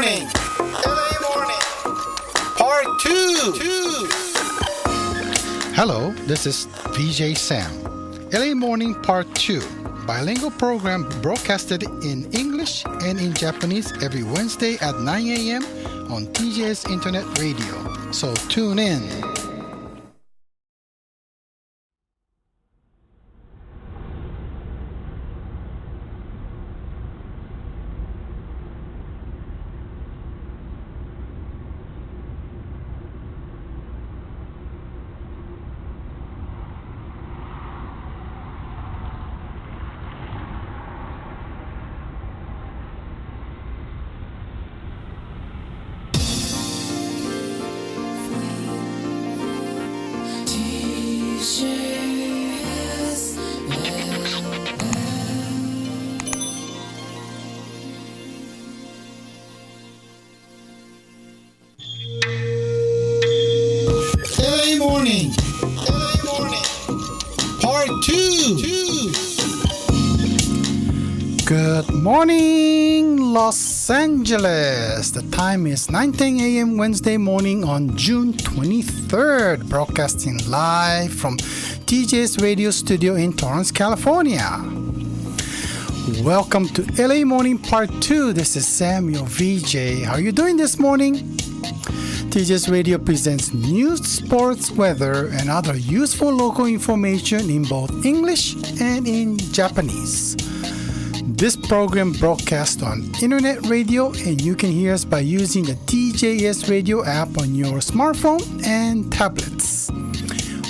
Morning. LA Morning. Part 2. Hello, this is VJ Sam. LA Morning Part 2. Bilingual program broadcasted in English and in Japanese every Wednesday at 9 a.m. on TJS Internet Radio. So tune in. LA Morning. LA Morning. Part 2. Good morning, Los Angeles. The time is 9:10 a.m. Wednesday morning on June 23rd, broadcasting live from TJ's radio studio in Torrance, California. Welcome to LA Morning Part 2. This is Samuel VJ. How are you doing this morning? TJ's Radio presents news, sports, weather, and other useful local information in both English and in Japanese. This program broadcasts on internet radio, and you can hear us by using the TJS Radio app on your smartphone and tablets.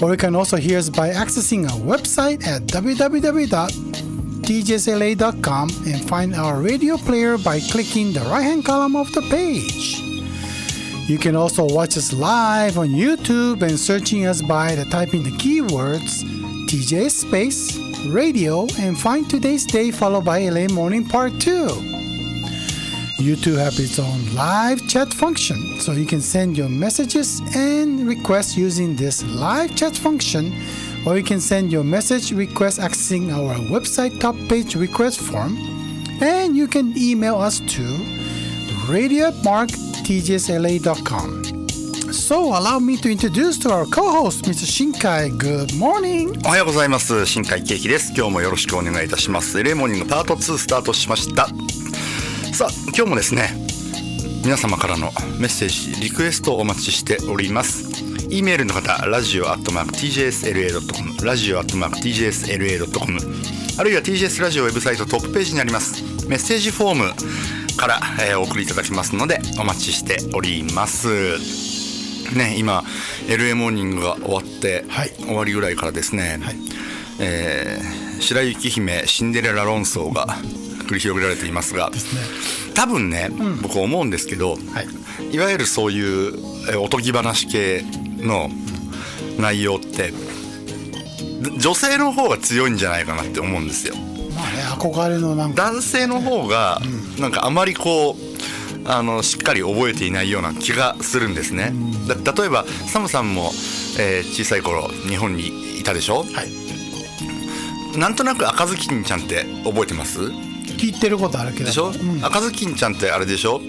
Or you can also hear us by accessing our website at www.tjsla.com and find our radio player by clicking the right-hand column of the page. You can also watch us live on YouTube and searching us by typing the keywords TJ Space Radio and find today's day followed by LA Morning Part 2. YouTube have its own live chat function, so you can send your messages and requests using this live chat function, or you can send your message request accessing our website top page request form, and you can email us to radio@tjsla.com. So allow me to introduce to our co-host, Mr. Shinkai. Good morning. おはようございます。新海圭樹です。今日もよろしくお願いいたします。LAモーニングパート2スタートしました。さあ、今日もですね、皆様からのメッセージ、リクエストをお待ちしております。E メールの方、radio@tjsla.com、radio@tjsla.com、あるいは TJS ラジオウェブサイトトップページにありますメッセージフォームから、お送りいただきますのでお待ちしております。ね、今 LA モーニングが終わって、はい、終わりぐらいからですね、はい、白雪姫シンデレラ論争が繰り広げられていますが、ですね、多分ね、僕思うんですけど、はい、いわゆるそういうおとぎ話系の内容って女性の方が強いんじゃないかなって思うんですよ。まあね、憧れのなんか男性の方がなんかあまりこうしっかり覚えていないような気がするんですね。例えばサムさんも、小さい頃日本にいたでしょ。はい、なんとなく赤ずきんちゃんって覚えてます？聞いてることあるけどでしょ、赤ずきんちゃんってあれでしょ、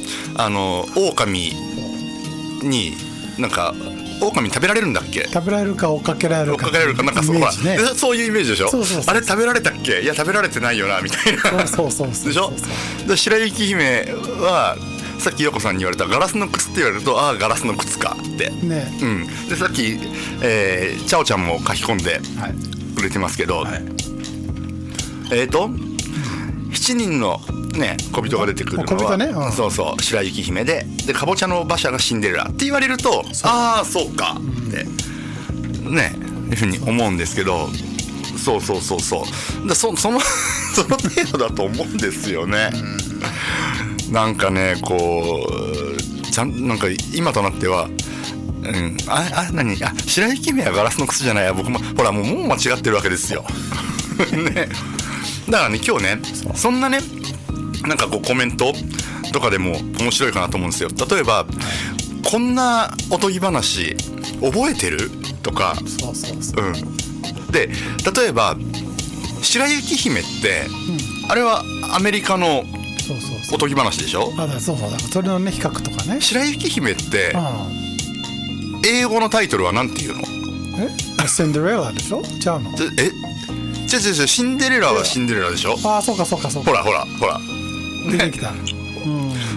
狼になんか狼食べられるんだっけ？食べられるか追っかけられるかなんかそう、イメージね、そういうイメージでしょ。そうあれ食べられたっけ？いや食べられてないよなみたいな。そうでしょ。で白雪姫はさっき陽子さんに言われたガラスの靴って言われると、ああガラスの靴かってね、でさっき、チャオちゃんも書き込んでくれてますけど、はい、7人のね小人が出てくるのは、ね、そうそう白雪姫でかぼちゃの馬車がシンデレラって言われると、ああそうかってねいうふうに思うんですけど、そうでその程度だと思うんですよね。なんかねこうなんか今となっては、白雪姫はガラスの靴じゃないや、僕もほらもう間違ってるわけですよ。ね、だからね今日ねそんなねなんかこうコメントとかでも面白いかなと思うんですよ。例えば、こんなおとぎ話覚えてるとか、で例えば白雪姫って、あれはアメリカのそうそうそう。おとぎ話でしょ。あ、だからそうそうだからそれのね比較とかね。白雪姫ってうん。英語のタイトルはなんていうの？シンデレラでしょ？ちゃうの？違うシンデレラはシンデレラでしょ。ああ、そうかそうかそうか。ほら出てきた。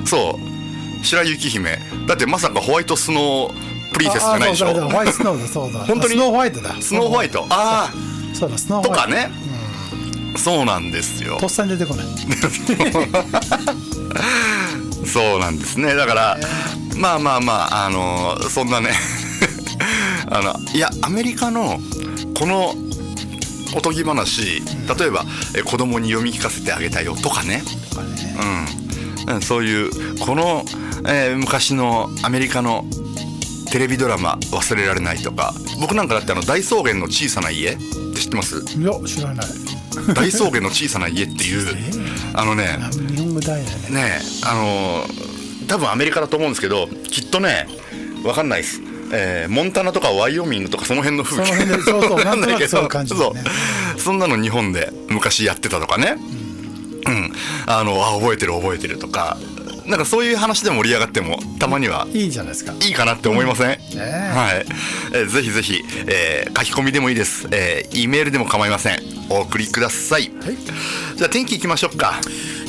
そう白雪姫だってまさかホワイトスノープリンセスじゃないでしょ。そうだホワイトスノーだそうだ。本当にスノーホワイトだ。スノーホワイト、あそうだスノあーホワイトとかね、そうなんですよ。とっさに出てこない。そうなんですね。だからまあそんなねいやアメリカのこのおとぎ話、例えば子供に読み聞かせてあげたよとかね、そういうこの、昔のアメリカのテレビドラマ忘れられないとか、僕なんかだって大草原の小さな家って知ってます？いや知らない。大草原の小さな家っていう日本語大だね。ね多分アメリカだと思うんですけど、きっとね分かんないです。モンタナとかワイオミングとかその辺の風景、その辺でそうなんとなくそういう感じだね。そんなの日本で昔やってたとかね、覚えてるとか、なんかそういう話で盛り上がってもたまにはいいじゃないですか。いいかなって思いません？ね、はい、ぜひぜひ、書き込みでもいいです、Eメールでも構いません。お送りください。はい、じゃあ天気いきましょうか。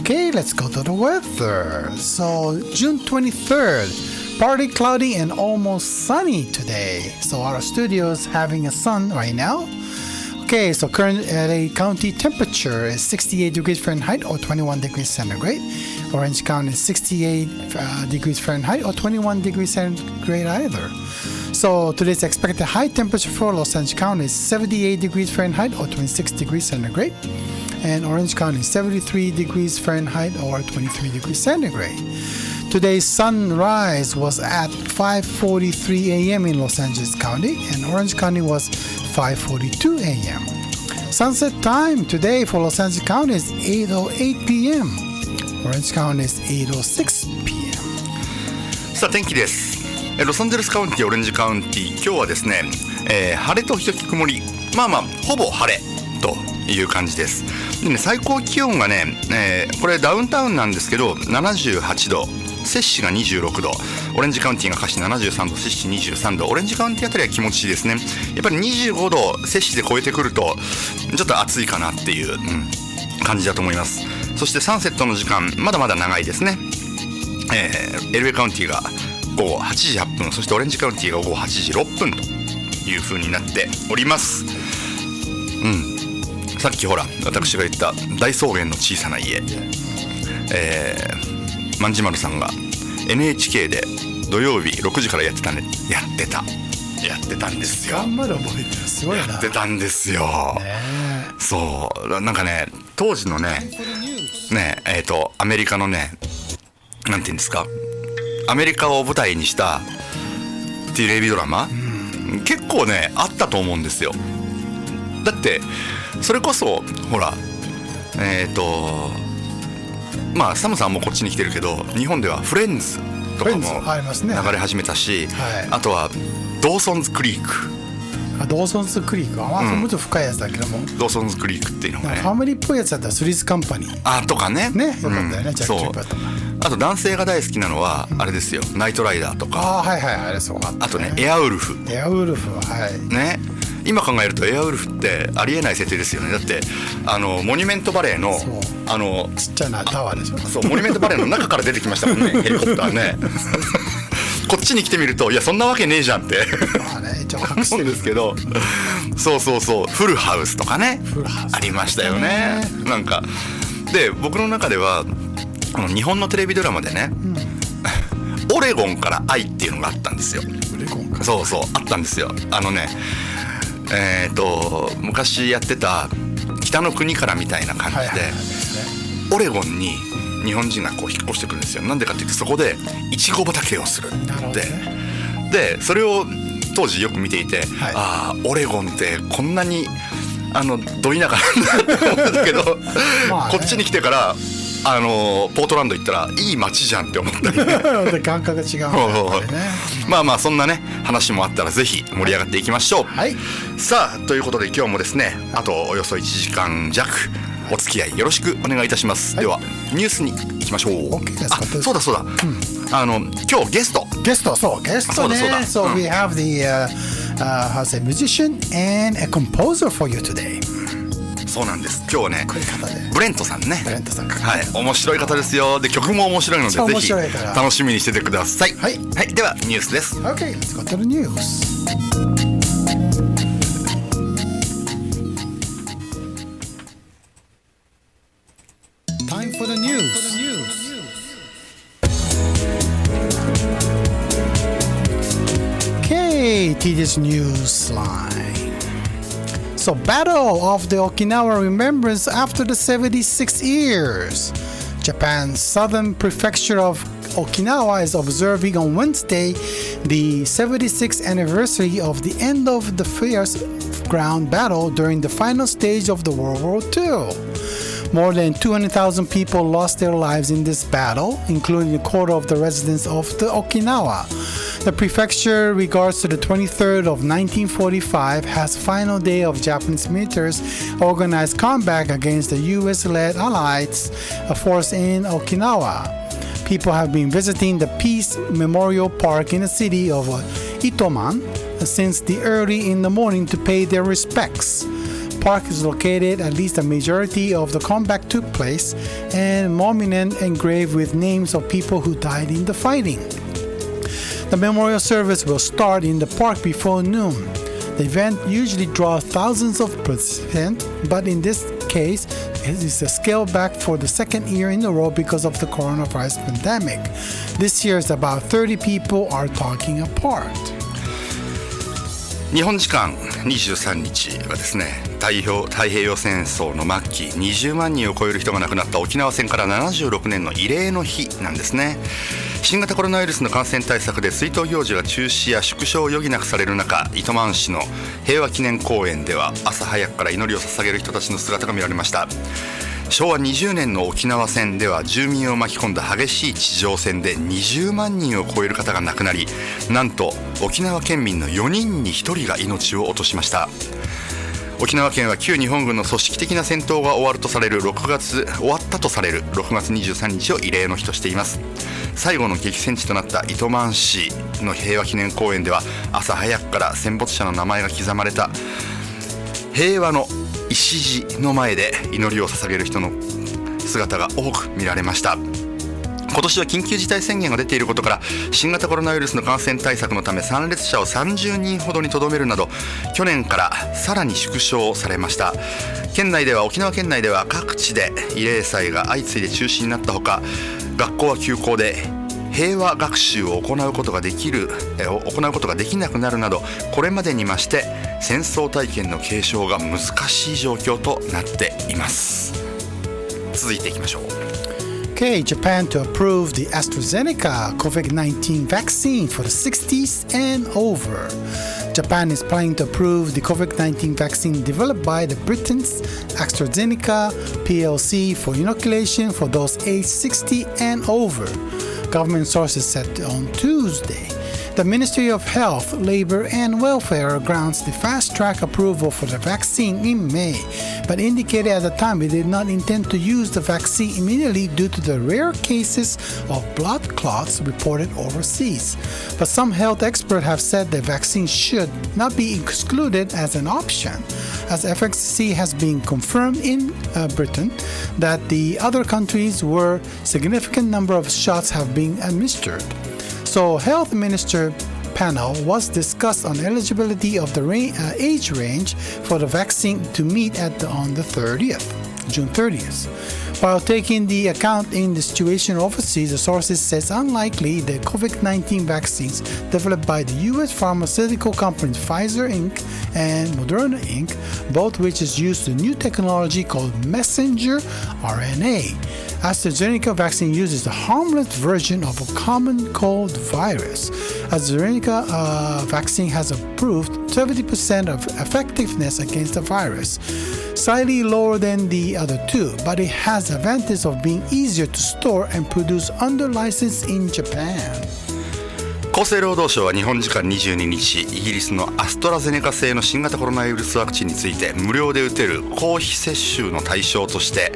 Okay, let's go to the weather. So June 23rd, partly cloudy and almost sunny today. So our studio is having a sun right now. Okay, so current LA County temperature is 68 degrees Fahrenheit or 21 degrees centigrade. Orange County is 68 degrees Fahrenheit or 21 degrees centigrade either. So today's expected high temperature for Los Angeles County is 78 degrees Fahrenheit or 26 degrees centigrade. And Orange County is 73 degrees Fahrenheit or 23 degrees centigrade. Today's sunrise was at 5:43 a.m. in Los Angeles County, and Orange County was 5:42 a.m. Sunset time today for Los Angeles County is 8:08 p.m. Orange County is 8:06 p.m. さあ天気です。ロサンゼルスカウンティ、オレンジカウンティ、今日はですね、晴れと一時曇り、ほぼ晴れという感じです。でね、最高気温がね、これダウンタウンなんですけど78度、摂氏が26度、オレンジカウンティがカシ73度、摂氏23度、オレンジカウンティあたりは気持ちいいですね。やっぱり25度摂氏で超えてくるとちょっと暑いかなっていう、感じだと思います。そしてサンセットの時間まだまだ長いですね。LA カウンティが午後8時8分、そしてオレンジカウンティが午後8時6分という風になっております。さっきほら私が言った大草原の小さな家、万事丸さんが NHK で土曜日6時からやってたんですよ。頑張る覚えてる、すごいな。やってたんですよ。そうなんかね、当時のねアメリカのね、なんていうんですか、アメリカを舞台にしたテレビドラマ、結構ねあったと思うんですよ。だってそれこそほらサムさんもこっちに来てるけど、日本ではフレンズとかも流れ始めたし、あとはドーソンズクリーク。ドーソンズクリークはもうちょっと深いやつだけども、ドーソンズクリークっていうのがね、ファミリーっぽいやつだったらスリーズカンパニーとかね、よかったよね、ジャッキー・バット。あと男性が大好きなのはあれですよ、ナイトライダーとか、あれそうか。あとねエアウルフはね。今考えるとエアウルフってありえない設定ですよね。だってモニュメントバレーのちっちゃなタワーでしょ。そう、モニュメントバレーの中から出てきましたもんねヘリコプターね。こっちに来てみるといやそんなわけねえじゃんって一応隠してるんですけど、そうフルハウスとかねありましたよね。なんかで僕の中では日本のテレビドラマでね、オレゴンから愛っていうのがあったんですよ。そうあったんですよ。昔やってた北の国からみたいな感じで、オレゴンに日本人がこう引っ越してくるんですよ。なんでかっていうとそこでイチゴ畑をするってでそれを当時よく見ていて、オレゴンってこんなにど田舎なんだって思ったけど、こっちに来てからポートランド行ったらいい街じゃんって思ったり感覚が違うそんなね話もあったらぜひ盛り上がっていきましょう。さあということで今日もですね、あとおよそ1時間弱お付き合いよろしくお願いいたします。ではニュースに行きましょう。 OK ですか。そうだ、今日ゲストね。そうだ。So we have the musician and a composer for you today. そうなんです。今日はね、こういう方でブレントさんね。はい、面白い方ですよ。で、曲も面白いので、ぜひ面白いから楽しみにしててください。はい、ではニュースです。 Okay, let's go to the news. Time for the news. Okay, tedious news line. So, Battle of the Okinawa Remembrance after the 76 years. Japan's southern prefecture of Okinawa is observing on Wednesday the 76th anniversary of the end of the fierce ground battle during the final stage of the World War II. More than 200,000 people lost their lives in this battle, including a quarter of the residents of the Okinawa. The prefecture regards to the 23rd of 1945 as final day of Japanese military's organized comeback against the US-led Allies force in Okinawa. People have been visiting the Peace Memorial Park in the city of Itoman since the early in the morning to pay their respects. Park is located at least a majority of the comeback took place and monument engraved with names of people who died in the fighting. The memorial service will start in the park before noon. The event usually draws thousands of participants, but in this case, it is scaled back for the second year in a row because of the coronavirus pandemic. This year, about 30 people are taking a part. 日本時間23日はですね、太平洋戦争の末期、20万人を超える人が亡くなった沖縄戦から76年の慰霊の日なんですね。新型コロナウイルスの感染対策で追悼行事が中止や縮小を余儀なくされる中、糸満市の平和記念公園では朝早くから祈りを捧げる人たちの姿が見られました。昭和20年の沖縄戦では住民を巻き込んだ激しい地上戦で20万人を超える方が亡くなり、なんと沖縄県民の4人に1人が命を落としました。沖縄県は旧日本軍の組織的な戦闘が終わったとされる6月23日を慰霊の日としています。最後の激戦地となった糸満市の平和記念公園では朝早くから戦没者の名前が刻まれた平和の石地の前で祈りを捧げる人の姿が多く見られました。今年は緊急事態宣言が出ていることから新型コロナウイルスの感染対策のため参列者を30人ほどにとどめるなど去年からさらに縮小されました。沖縄県内では各地で慰霊祭が相次いで中止になったほか、学校は休校で平和学習を行うことができなくなるなど、これまでに増して戦争体験の継承が難しい状況となっています。続いていきましょう。Okay, Japan to approve the AstraZeneca COVID-19 vaccine for the 60s and over. Japan is planning to approve the COVID-19 vaccine developed by the Britain's AstraZeneca PLC for inoculation for those aged 60 and over. Government sources said on Tuesday. The Ministry of Health, Labor and Welfare grants the fast-track approval for the vaccine in May, but indicated at the time it did not intend to use the vaccine immediately due to the rare cases of blood clots reported overseas. But some health experts have said the vaccine should not be excluded as an option, as efficacy has been confirmed in Britain that the other countries where significant number of shots have been administered. So, Health Minister panel was discussed on eligibility of the age range for the vaccine to meet on the June 30th. While taking the account in the situation overseas, the sources says unlikely the COVID-19 vaccines developed by the U.S. pharmaceutical companies Pfizer Inc. and Moderna Inc., both which is used a new technology called messenger RNA. AstraZeneca vaccine uses a harmless version of a common cold virus. AstraZeneca vaccine has approved 70% of effectiveness against the virus, slightly lower than the other two, but it has the advantage of being easier to store and produce under license in Japan. 厚生労働省は日本時間22日、イギリスのアストラゼネカ製の新型コロナウイルスワクチンについて無料で打てる公費接種の対象として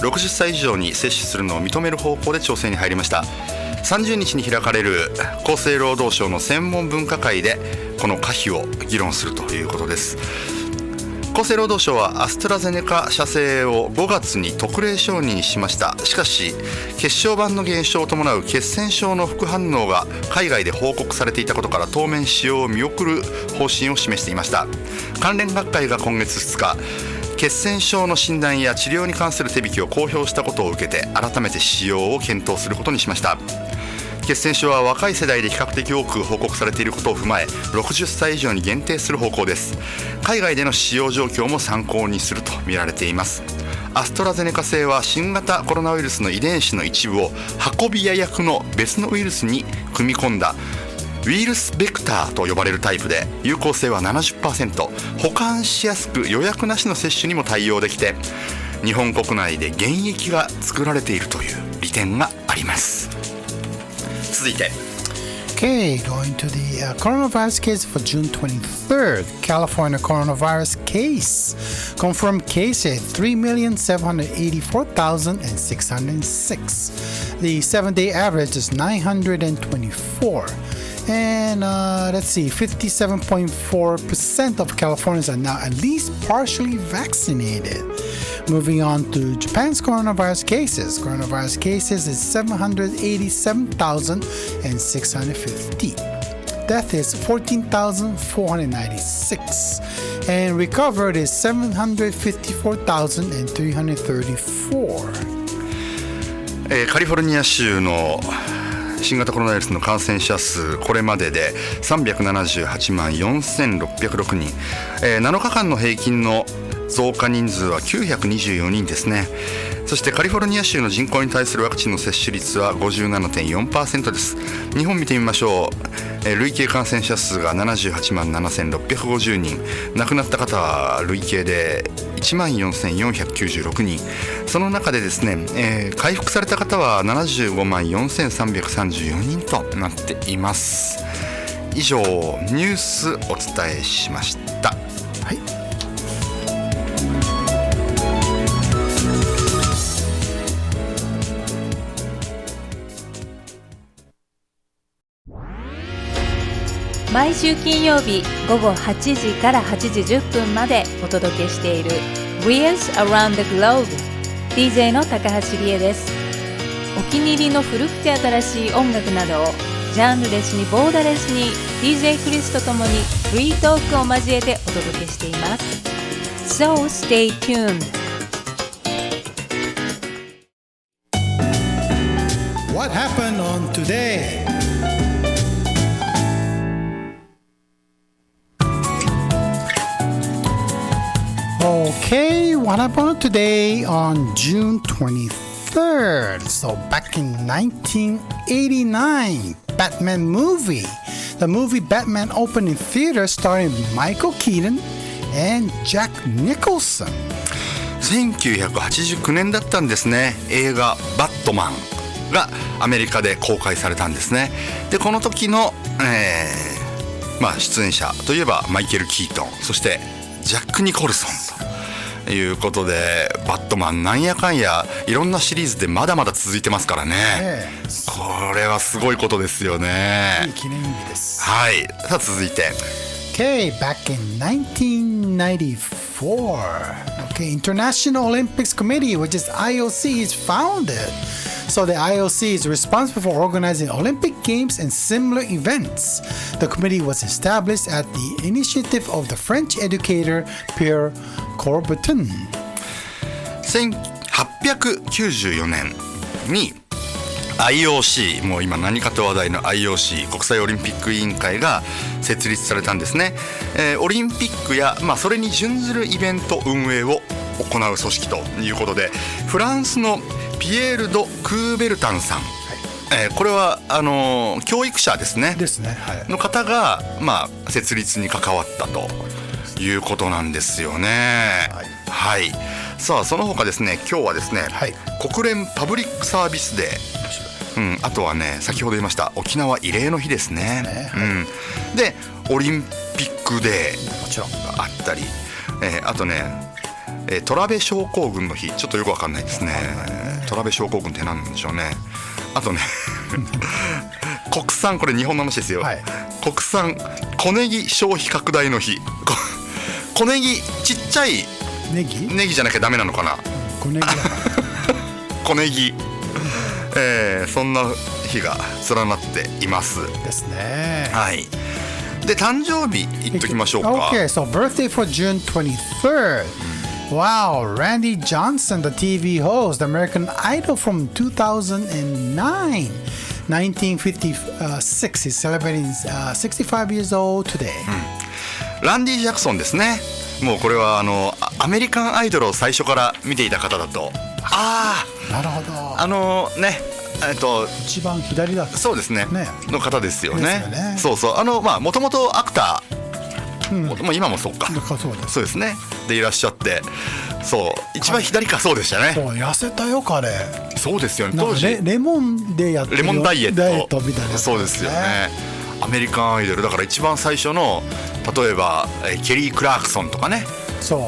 60歳以上に接種するのを認める方向で調整に入りました。30日に開かれる厚生労働省の専門分科会でこの可否を議論するということです。厚生労働省はアストラゼネカ社製を5月に特例承認しました。しかし血小板の減少を伴う血栓症の副反応が海外で報告されていたことから当面使用を見送る方針を示していました。関連学会が今月2日血栓症の診断や治療に関する手引きを公表したことを受けて改めて使用を検討することにしました。血栓症は若い世代で比較的多く報告されていることを踏まえ60歳以上に限定する方向です。海外での使用状況も参考にすると見られています。アストラゼネカ製は新型コロナウイルスの遺伝子の一部を運び屋役の別のウイルスに組み込んだウイルスベクターと呼ばれるタイプで有効性は 70%、 保管しやすく予約なしの接種にも対応できて日本国内で原液が作られているという利点があります。続いてOkay, going to the coronavirus case for June 23rd. California coronavirus case. Confirmed case at 3,784,606. The 7-day average is 924. And let's see, 57.4% of Californians are now at least partially vaccinated. Moving on to Japan's coronavirus cases. Coronavirus cases is 787,650. Death is 14,496. And recovered is 754,334. カリフォルニア州の新型コロナウイルスの感染者数、これまでで378万4606人、7日間の平均の増加人数は924人ですね。そしてカリフォルニア州の人口に対するワクチンの接種率は 57.4% です。日本見てみましょう。累計感染者数が78万7650人、亡くなった方は累計で1万4496人。その中でですね、回復された方は75万4334人となっています。以上、ニュースお伝えしました。はい。毎週金曜日午後8時から8時10分までお届けしている Wheels Around the Globe DJ の高橋理恵です。お気に入りの古くて新しい音楽などをジャンルレスにボーダレスに DJ クリスとともにフリートークを交えてお届けしています。 So stay tuned. What happened on today?Okay, what happened today on June 23rd? So back in 1989, Batman movie. The movie Batman opened in theaters starring Michael Keaton and Jack Nicholson. 1989年だったんですね。映画バットマンがアメリカで公開されたんですね。で、この時の、出演者といえばマイケル・キートン、そしてジャック・ニコルソンということで、バットマンなんやかんやいろんなシリーズでまだまだ続いてますからね。これはすごいことですよね。いい記念日です。はい。さあ続いて。Okay, back in 1994. Okay, International Olympics Committee, which is IOC, is founded. So the IOC is responsible for organizing Olympic Games and similar events. The committee was established at the initiative of the French educator Pierre Coubertin. 1894年に IOC、 もう今何かと話題の IOC 国際オリンピック委員会が設立されたんですね。オリンピックや、それに準ずるイベント運営を行う組織ということで、フランスのピエール・ド・クーベルタンさん、これは教育者ですね、の方が、設立に関わったということなんですよね。はい、さあその他ですね、今日はですね、国連パブリックサービスデーあとはね先ほど言いました沖縄慰霊の日ですね。でオリンピックデーもちろんがあったり、あとね、トラベ症候群の日ちょっとよくわかんないですね。トラベ症候群って何なんでしょうね。あとね国産これ日本の話ですよ、はい、国産小ネギ消費拡大の日。小ネギちっちゃいネギネギじゃなきゃダメなのかな。小ネギだから小ネギ、そんな日が連なっていますですね。はい。で誕生日言っときましょうか。 Okay, so birthday for June 23rd. Wow, Randy Johnson, the TV host, the American Idol from 2009. 1956. He's celebrating 65 years old today. ランディ・ジャクソンですね。もうこれはアメリカンアイドルを最初から見ていた方だと。なるほど。ね一番左だ。そうですねの方ですよね。ですよね。そうそうもともとアクター、今もそうかそうですねでいらっしゃって、そう一番左かそうでしたね。そう痩せたよ彼。そうですよね当時レモンでやってるレモンダイエットみたいな、そうですよね。アメリカンアイドルだから一番最初の例えばケリー・クラークソンとかね、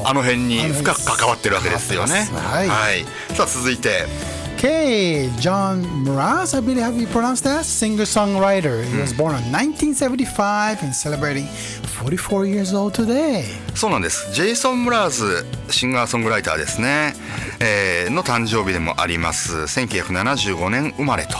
あの辺に深く関わってるわけですよね。はい、さあ続いてOkay, John Mraz, I believe, have you pronounced that? Singer-songwriter. He was born in 1975 and celebrating 44 years old today. そうなんです。ジェイソン・ムラーズシンガーソングライターですね、の誕生日でもあります。1975年生まれと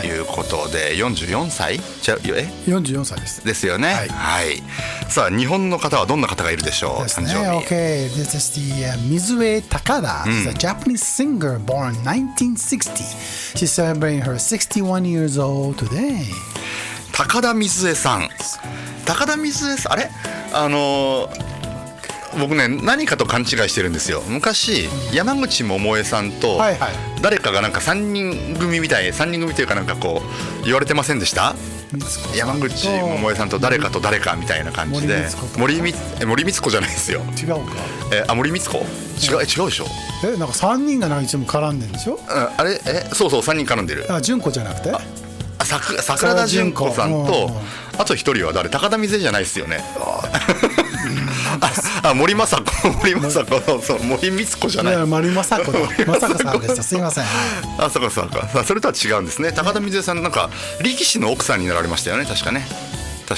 いうことで、44歳44歳です。ですよね。はい。さあ日本の方はどんな方がいるでしょう。誕生日。Okay, this is the Mizue Takada. She's a Japanese singer born in 1960. She's celebrating her 61 years old today. 高田水江さん。高田水江さん、あれ僕ね何かと勘違いしてるんですよ。昔山口百恵さんと誰かがなんか3人組みたい、3人組というかなんかこう言われてませんでした？山口百恵さんと誰かと誰かみたいな感じで。森光子じゃないですよ。違うか。森光子？違うでしょ。なんか3人がいつも絡んでるんでしょ。あれそう3人絡んでる。純子じゃなくて桜田淳子さんとあと一人は誰？高田水江じゃないですよね。森雅子そう森光子じゃない。森雅子さんでした。すいません。そうかそれとは違うんですね。高田水江さんなんか力士の奥さんになられましたよね。確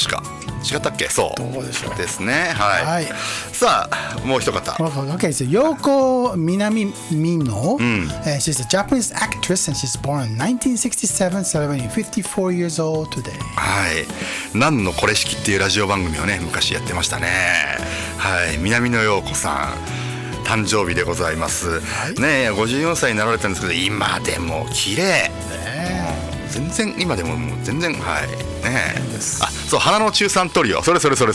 か違ったっけ？そうどうでしょうですね。はい。さあもう一方。Okay, so Yoko Minamino. She's a Japanese actress and she's born in 1967, celebrating 54 years old today. はい。なんのこれ式っていうラジオ番組をね昔やってましたね。はい。南野陽子さん誕生日でございます。ね54歳になられたんですけど今でも綺麗。全然今でも全然はいね。そう花の中三トリオそれかそ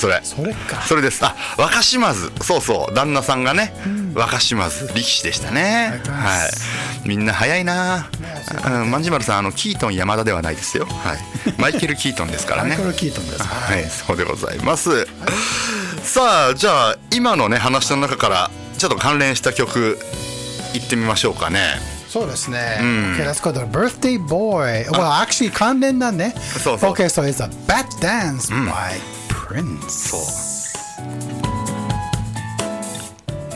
れです。若島津そう旦那さんがね、若島津力士でしたね。はい。みんな早いな。万次丸さんキートン山田ではないですよ。はい。マイケル・キートンですからね。マイケル・キートンです。はい、そうでございます。さあじゃあ今のね話の中からちょっと関連した曲いってみましょうかね。そうですね。Okay, let's go to Birthday Boy. Well, actually 関連だね。そう。Okay, so it's a Bat Dance by Prince. そう。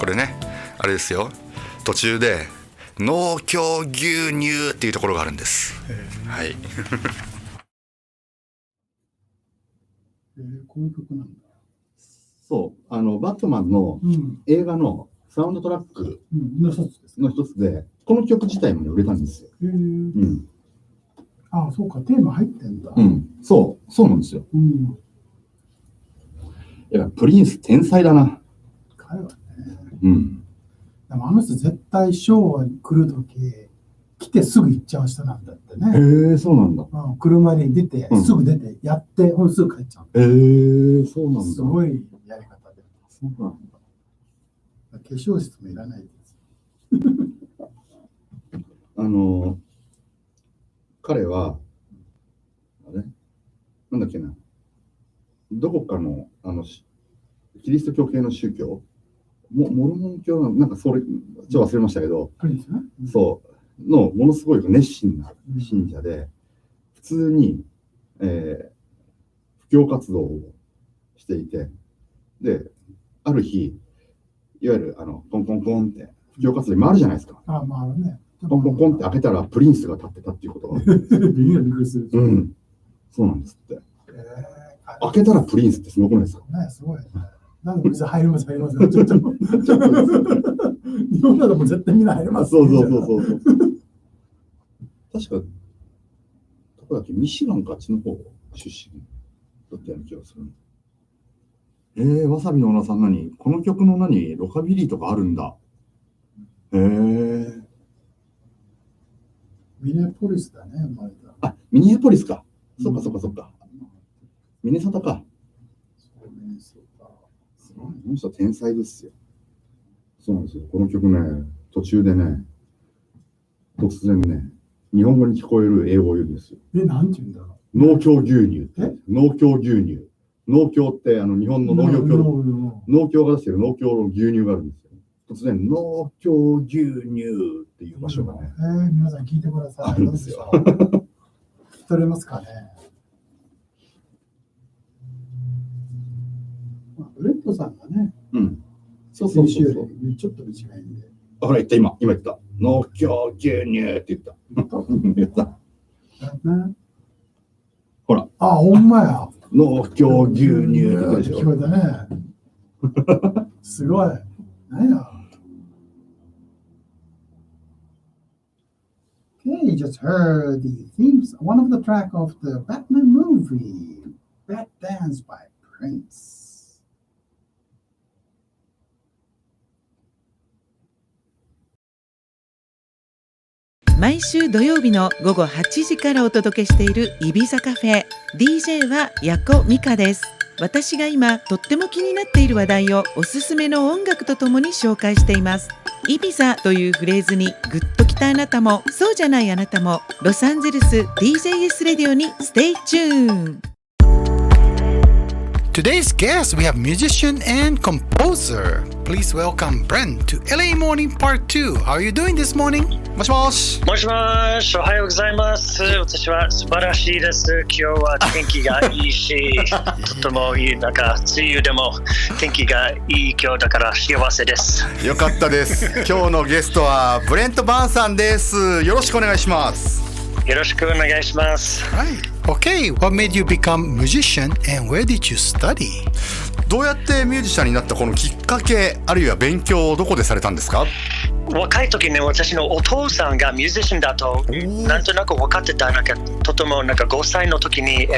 これね、あれですよ。途中で農協牛乳っていうところがあるんです。はい。こういう曲なんだ。そう、バットマンの映画のサウンドトラックの一つで、この曲自体も売れたんですよ。そうか、テーマ入ってんだ。そうなんですよ。いや、プリンス天才だな。彼はね。でもあの人絶対ショーに来るとき、来てすぐ行っちゃう人なんだってね。そうなんだ。車に出て、すぐ出て、やって、すぐ帰っちゃう。そうなんだ。すごいやり方で。そうなんだ。化粧室もいらないです。彼はなんだっけな、どこかのキリスト教系の宗教、モルモン教なんかそれちょっと忘れましたけど、そうのものすごい熱心な信者で、通に、布教活動をしていて、で、ある日、いわゆるコンコンコンって布教活動に回るじゃないですか。あ、まあね。コンコンコンって開けたらプリンスが立ってたっていうことが。耳がびっくりする。うん。そうなんですって。開けたらプリンスってすごくないですか？ね、すごいね。なんで入ります。ちょっと。日本ならもう絶対みんな入ります。そう。確か、どこだっけ、ミシガンかあっちの方出身だったような気がする。わさびのオーナーさんこの曲のロカビリーとかあるんだ。ミネポリスだね、生まれた。あ、ミネポリスか。そっか。ミネソタか。ミネソタ。この人は天才ですよ。そうなんですよ。この曲ね、途中でね、突然ね、日本語に聞こえる英語を言うんですよ。なんて言うんだろう。農協牛乳って。農協牛乳。農協って日本の農業協農協が出してる農協の牛乳があるんですよ。突然、農協牛乳っていう場所がね。皆さん聞いてください。あるんですよ。聞き取れますかね。ブレッドさんがね、そう。先週よりちょっと短いんで。ほら、今言った。農協牛乳って言った。言った。ほら。あ、ほんまや。農協牛乳って聞こえたね。すごい。何や。Okay, you just heard the themes, one of the track of the Batman movie, Bat Dance by Prince. 毎週土曜日の午後8時からお届けしているイビザカフェ DJ はヤコミカです。私が今とっても気になっている話題をおすすめの音楽とともに紹介しています。イビザというフレーズにグッときたあなたもそうじゃないあなたもロサンゼルス DJS レディオに Stay tuned。Today's guest, we have musician and composer. Please welcome Brent to LA Morning Part 2. How are you doing this morning? もしもし。もしもし、おはようございます。私は素晴らしいです。今日は天気がいいし、とてもいい。梅雨でも天気がいい今日だから幸せです。よかったです。今日のゲストはブレント・バーンさんです。よろしくお願いします。よろしくお願いします。Okay, what made you become musician and where did you study? どうやってミュージシャンになったこのきっかけ、あるいは勉強をどこでされたんですか？若い時ね、私のお父さんがミュージシャンだとなんとなく分かってた。とても5歳の時に、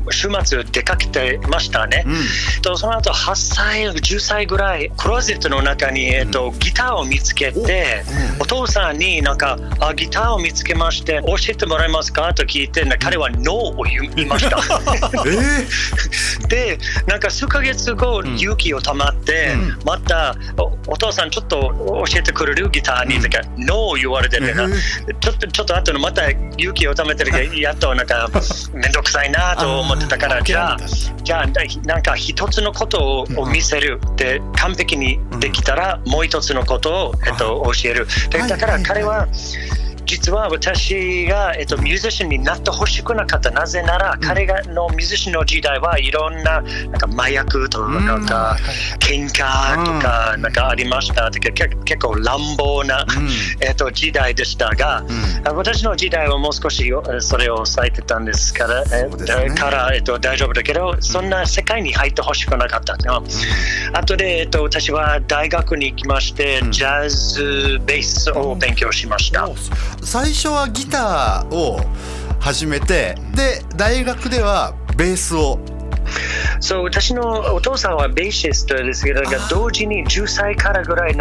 週末出かけてましたね。その後8歳10歳ぐらいクローゼットの中に、ギターを見つけて、お父さんにギターを見つけまして教えてもらえますかと聞いて、彼はノーを言いましたで、数ヶ月後、勇気をたまって、またお父さんちょっと教えてくれるギターにノーを言われてて、ちょっと後のまた勇気をためてるけど、やっとめんどくさいなと思ってたから、じゃあ一つのことを見せるって完璧にできたら、もう一つのことを、教える。だから彼は実は私が、ミュージシャンになってほしくなかった。なぜなら、彼がのミュージシャンの時代はいろんな、麻薬とか、喧嘩とかありました。結構乱暴な、時代でしたが、私の時代はもう少しそれを抑えてたんですから、大丈夫だけど、そんな世界に入ってほしくなかったの。後で、私は大学に行きまして、ジャズベースを勉強しました。最初はギターを始めて、で大学ではベースを。そう、私のお父さんはベーシストですけど、同時に10歳からぐらい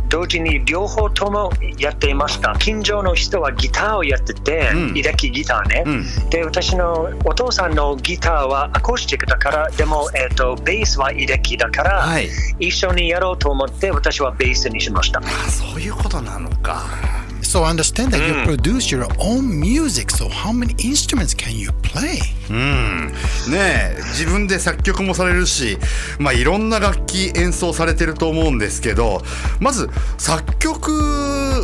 同時に両方ともやっていました。近所の人はギターをやってて、エレキギターね、で私のお父さんのギターはアコースティックだから、でも、ベースはエレキだから、一緒にやろうと思って私はベースにしました。そういうことなのか。So I understand that you produce your own music. So how many instruments can you play? ねえ、自分で作曲もされるし、いろんな楽器演奏されてると思うんですけど、まず作曲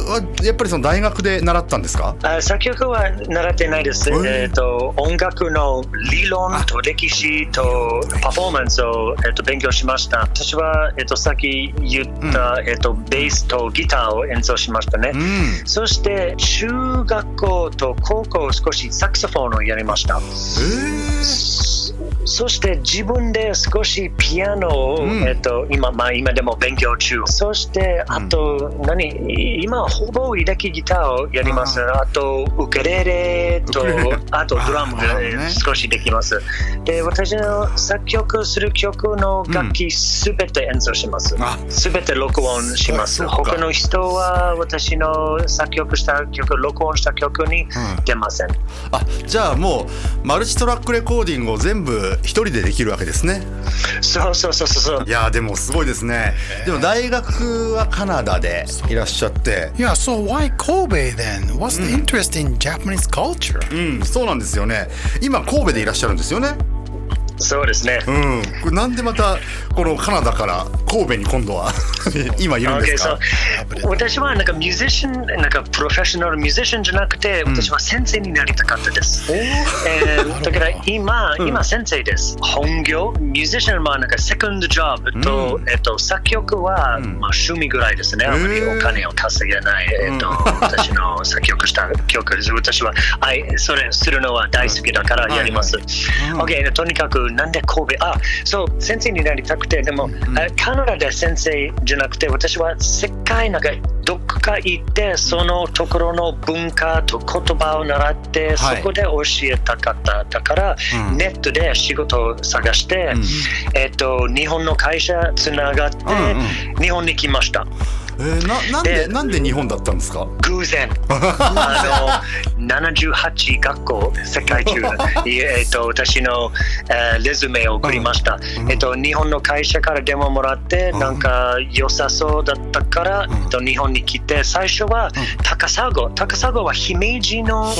はやっぱりその大学で習ったんですか？作曲は習ってないです。音楽の理論と歴史とパフォーマンスを、勉強しました。私は、さっき言った、ベースとギターを演奏しましたね。そして中学校と高校少しサクソフォンをやりました。そして自分で少しピアノを、今でも勉強中。そしてあと、今ほぼエレキギターをやります。あとウクレレとあとドラムが少しできます。で、私の作曲する曲の楽器すべて演奏します。すべて録音します。他の人は私の作曲した曲、録音した曲に出ません。じゃあもうマルチトラックレコーディングを全部一人でできるわけですね。そう。いやでもすごいですね。でも大学はカナダでいらっしゃって。Yeah, so why Kobe then? What's the interest in Japanese culture? そうなんですよね。今神戸でいらっしゃるんですよね。そうですね。これなんでまたこのカナダから神戸に今度は今いるんですか？私はなんかミュージシャン、なんかプロフェッショナルミュージシャンじゃなくて、私は先生になりたかったです。だから今先生です。本業ミュージシャンはなんかセカンドジョブと、作曲は、趣味ぐらいですね。あまりお金を稼げない、私の作曲した曲です。私はそれするのは大好きだからやります。OK、とにかくなんで神戸そう先生になりたくて、でも、カナダで先生じゃなくて、私は世界なんかどっか行ってそのところの文化と言葉を習って、そこで教えたかっただから、ネットで仕事を探して、日本の会社つながって、日本に来ました。なんで日本だったんですか？偶然78学校世界中私の、レズメを送りました。日本の会社から電話もらって、なんか良さそうだったから、日本に来て、最初は高砂は姫路の、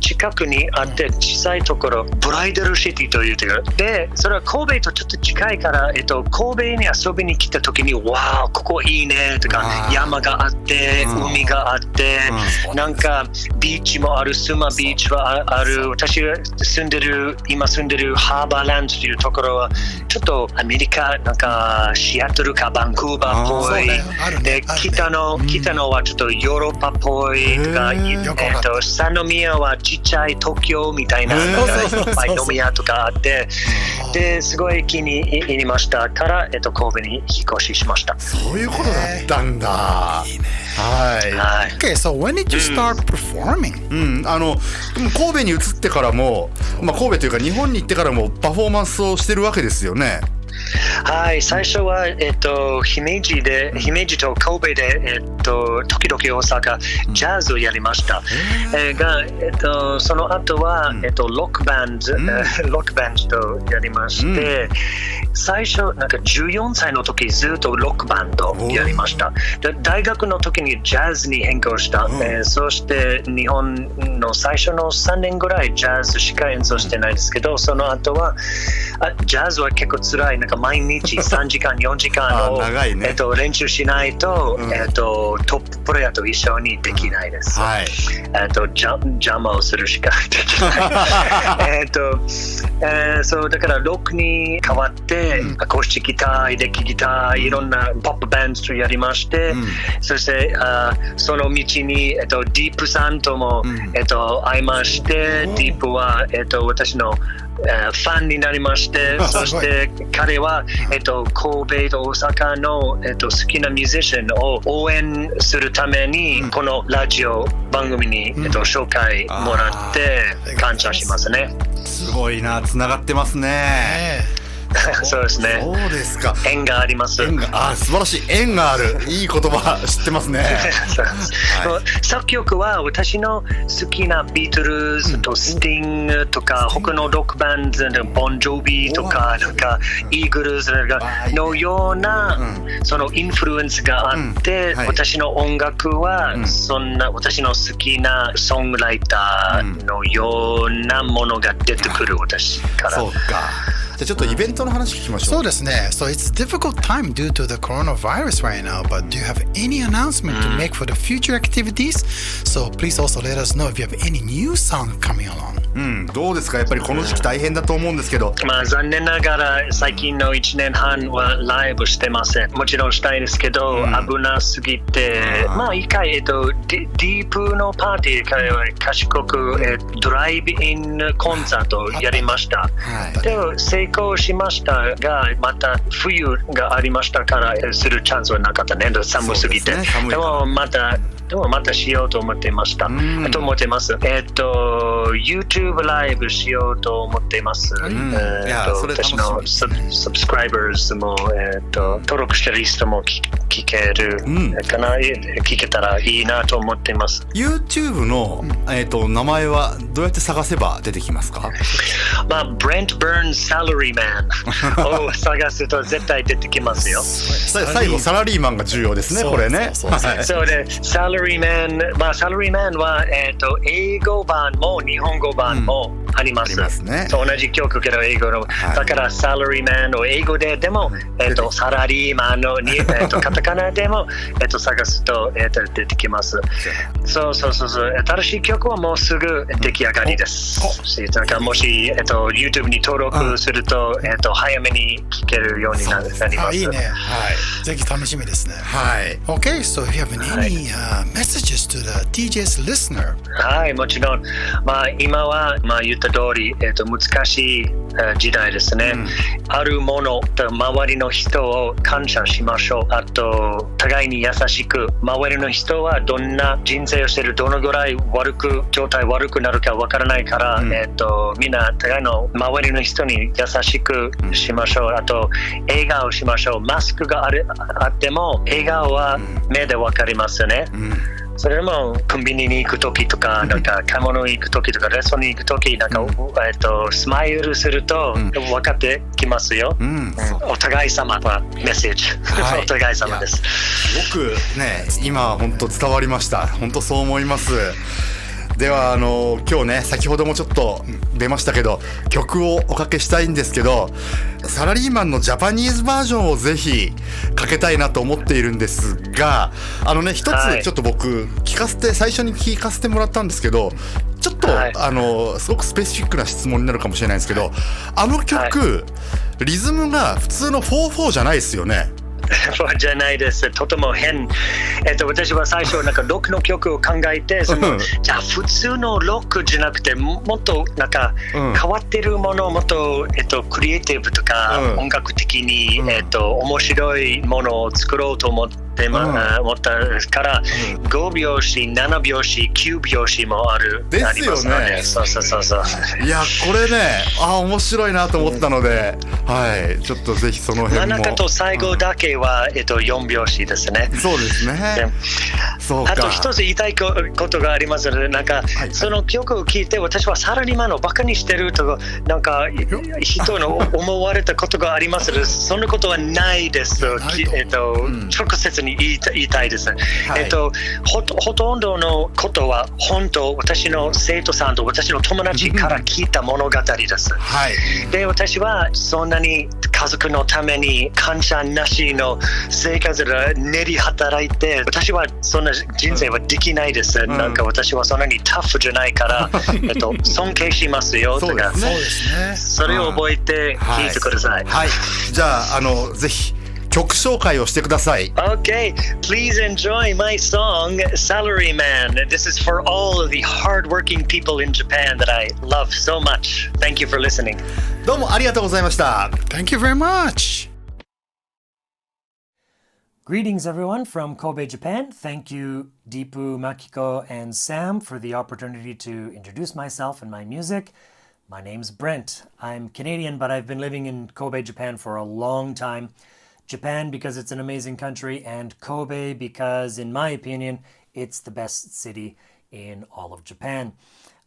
近くにあって小さいところ、ブライダルシティというところで、それは神戸とちょっと近いから、神戸に遊びに来た時に、わあここいいねとか、山があって海があって、なんかビーチもある、スマビーチはある。私が今住んでるハーバーランドというところはちょっとアメリカ、なんかシアトルかバンクーバーっぽいで、北のはちょっとヨーロッパっぽいとか、三宮はちっちゃい東京みたいな、いっぱい飲み屋とかあって、ですごい気に入りましたから、神戸に引っ越ししました。そういうことだったんだ。Okay, so when did you start performing? 神戸に移ってからも、神戸というか日本に行ってからもパフォーマンスをしてるわけですよね。はい、最初は、姫路と神戸で、時々大阪ジャズをやりました。その後は、ロックバンドとやりまして、最初なんか14歳の時ずっとロックバンドやりました。で、大学の時にジャズに変更した。そして日本の最初の3年ぐらいジャズしか演奏してないですけど、その後はジャズは結構辛い。なんか毎日3時間4時間を練習しないと、トッププレイヤーと一緒にできないです。邪魔をするしかできない。そうだからロックに変わって、アコースティックギター、エレキギター、いろんなポップバンドとやりまして、そしてその道に、ディープさんとも、会いまして、ディープは、私のファンになりまして、そして彼は、神戸と大阪の、好きなミュージシャンを応援するために、このラジオ番組に、紹介もらって感謝しますね。すごいな、つながってますね。そうですね。そうですか。縁があります。素晴らしい。縁がある。いい言葉知ってますね。作曲は私の好きなビートルズとスティングとか、他のロックバンド、ボンジョビとか、なんかイーグルズのような、そのインフルエンスがあって、私の音楽はそんな私の好きなソングライターのようなものが出てくる、私から。そうか。じゃあちょっとイベントの話聞きましょう。そうですね。So it's a difficult time due to the coronavirus right now, but do you have any announcement to make for the future activities? So please also let us know if you have any new song coming along. どうですか、やっぱりこの時期大変だと思うんですけど。残念ながら最近の1年半はライブしてません。もちろんしたいですけど、危なすぎて、一回、ディープのパーティーから賢く、ドライブインコンサートをやりました。でも成功しましたが、また冬がありましたからするチャンスはなかったね。寒すぎて。でもまたしようと思っていました。と思ってます。YouTube ライブしようと思っています。私のsubscribers も、登録してる人も聞けるかな、聞けたらいいなと思っています。YouTube の、名前はどうやって探せば出てきますか？Brent Burns Salaryman を探すと絶対出てきますよ。最後サラリーマンが重要ですね、これね。そうで、サラリーマンは、英語版も日本語版もあります。同じ曲けど英語の、だからサラリーマンを英語でも、サラリーマンのカタカナでも、探すと、出てきます。そう新しい曲はもうすぐ出来上がりです。だからもし、YouTube に登録すると、早めに聴けるようになります。いいね。ぜひ楽しみですね。Okay, so if you have any messages to the DJ's listener? はい、もちろん。今は、言った通り、難しい時代ですね。あるものと周りの人を感謝しましょう。あと、互いに優しく、周りの人はどんな人生をしている、どのぐらい状態悪くなるかわからないから、みんな互いの周りの人に優しくしましょう。あと、笑顔しましょう。マスクがあっても、笑顔は目でわかりますね。それもコンビニに行くときとか、なんか買い物に行くときとか、レストランに行くとき、なんか、スマイルすると分かってきますよ。お互い様はメッセージ。お互い様です。すごくね、今本当伝わりました。本当そう思います。では今日ね、先ほどもちょっと出ましたけど、曲をおかけしたいんですけど、サラリーマンのジャパニーズバージョンをぜひかけたいなと思っているんですが、一つちょっと僕最初に聞かせてもらったんですけど、ちょっと、すごくスペシフィックな質問になるかもしれないんですけど、曲、リズムが普通の 4/4 じゃないですよね。じゃないです。とても変。私は最初なんかロックの曲を考えて、じゃあ普通のロックじゃなくてもっとなんか変わってるものをもっとクリエイティブとか、音楽的に面白いものを作ろうと思ったから5拍子、7拍子、9拍子もありますので、そう。いやこれね、面白いなと思ったので、ちょっとぜひその辺も。真ん中と最後だけは4拍子ですね。そうですね。そうか。あと一つ言いたいことがありますので、なんかその曲を聞いて私はサラリーマンをバカにしてるとなんか人の思われたことがありますので、そんなことはないです。直接に言いたいです。ほとんどのことは本当、私の生徒さんと私の友達から聞いた物語です。で、私はそんなに家族のために感謝なしの生活で練り働いて、私はそんな人生はできないです。なんか私はそんなにタフじゃないから尊敬しますよとか、それを覚えて聞いてください。じゃあぜひ曲紹介をしてください。Okay, please enjoy my song Salaryman. This is for all of the hardworking people in Japan that I love so much. Thank you for listening. どうもありがとうございました。Thank you very much. Greetings, everyone, from Kobe, Japan. Thank you, Deepu, Makiko, and Sam, for the opportunity to introduce myself and my music. My name's Brent. I'm Canadian, but I've been living in Kobe, Japan for a long time. Japan because it's an amazing country, and Kobe because, in my opinion, it's the best city in all of Japan.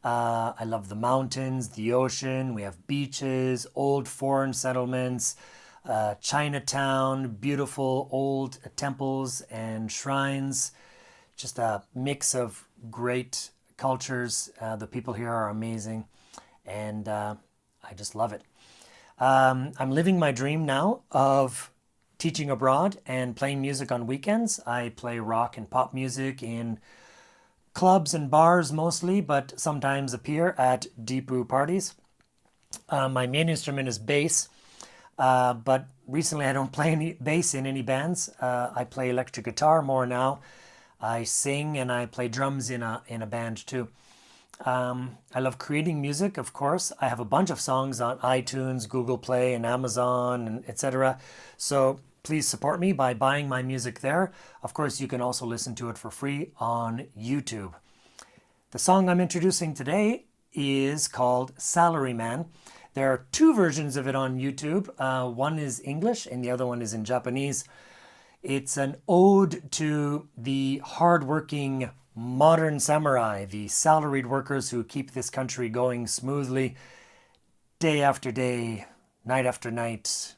I love the mountains, the ocean. We have beaches, old foreign settlements, Chinatown, beautiful old temples and shrines. Just a mix of great cultures. The people here are amazing, and I just love it. I'm living my dream now of teaching abroad and playing music on weekends. I play rock and pop music in clubs and bars mostly, but sometimes appear at Deepu parties. My main instrument is bass, but recently I don't play any bass in any bands. I play electric guitar more now. I sing and I play drums in a band too. I love creating music, of course. I have a bunch of songs on iTunes, Google Play, and Amazon, and etc. So please support me by buying my music there. Of course, you can also listen to it for free on YouTube. The song I'm introducing today is called Salaryman. There are two versions of it on YouTube. One is English and the other one is in Japanese. It's an ode to the hardworking modern samurai, the salaried workers who keep this country going smoothly day after day, night after night.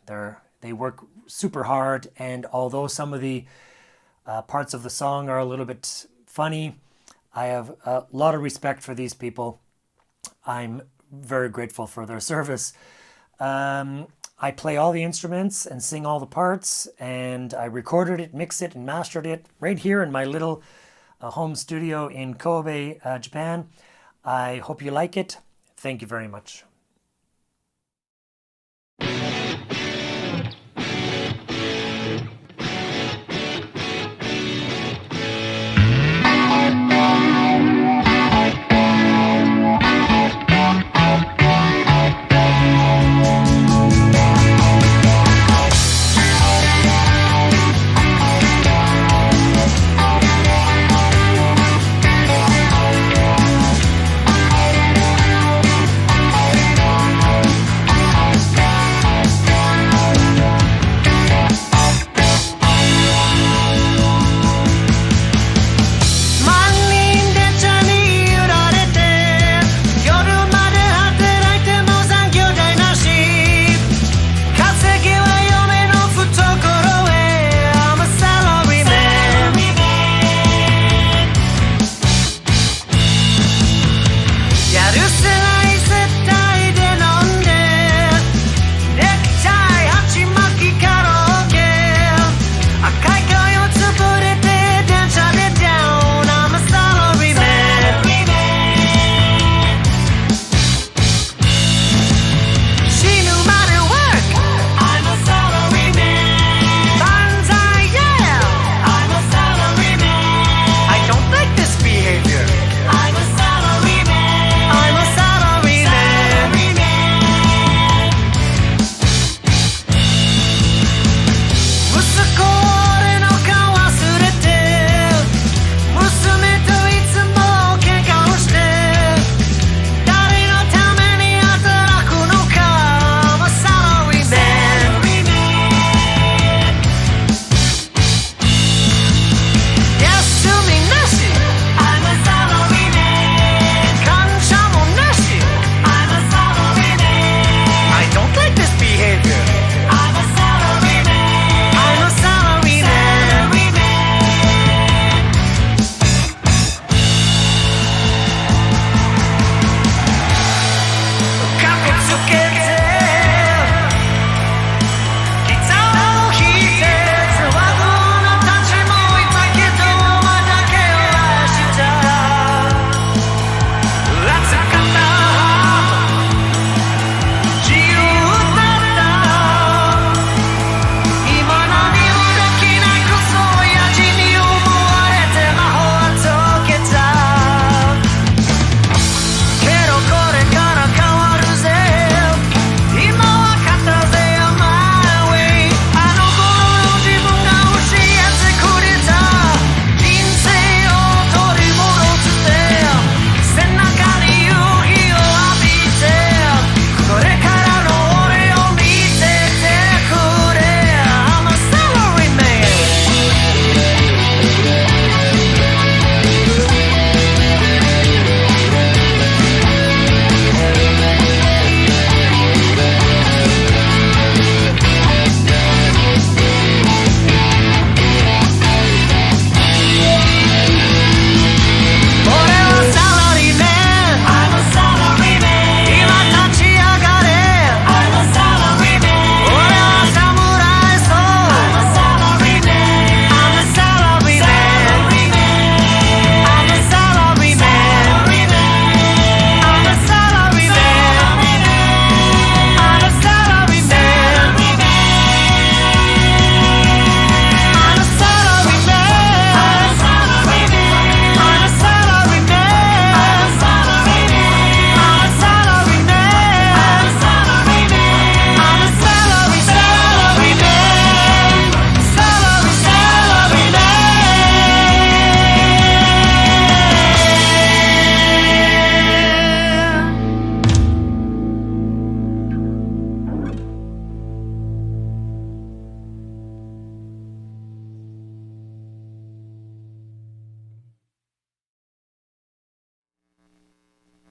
They work super hard, and although some of the parts of the song are a little bit funny, I have a lot of respect for these people. I'm very grateful for their service. I play all the instruments and sing all the parts, and I recorded it, mixed it, and mastered it right here in my little home studio in Kobe, Japan. I hope you like it. Thank you very much.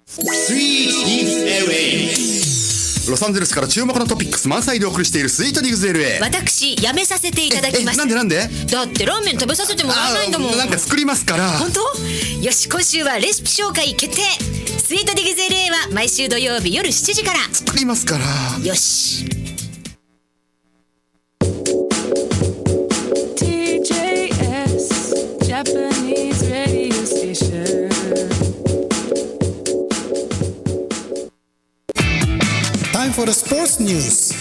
ロサンゼルスから注目のトピックス満載でお送りしているスイートディグズ LA。 私辞めさせていただきます。なんでだってラーメン食べさせてもらえないんだもん。なんか作りますから。本当？よし、今週はレシピ紹介決定。スイートディグズ LA は毎週土曜日夜7時から。作りますから。よし。Japanese radio station. Time for the sports news.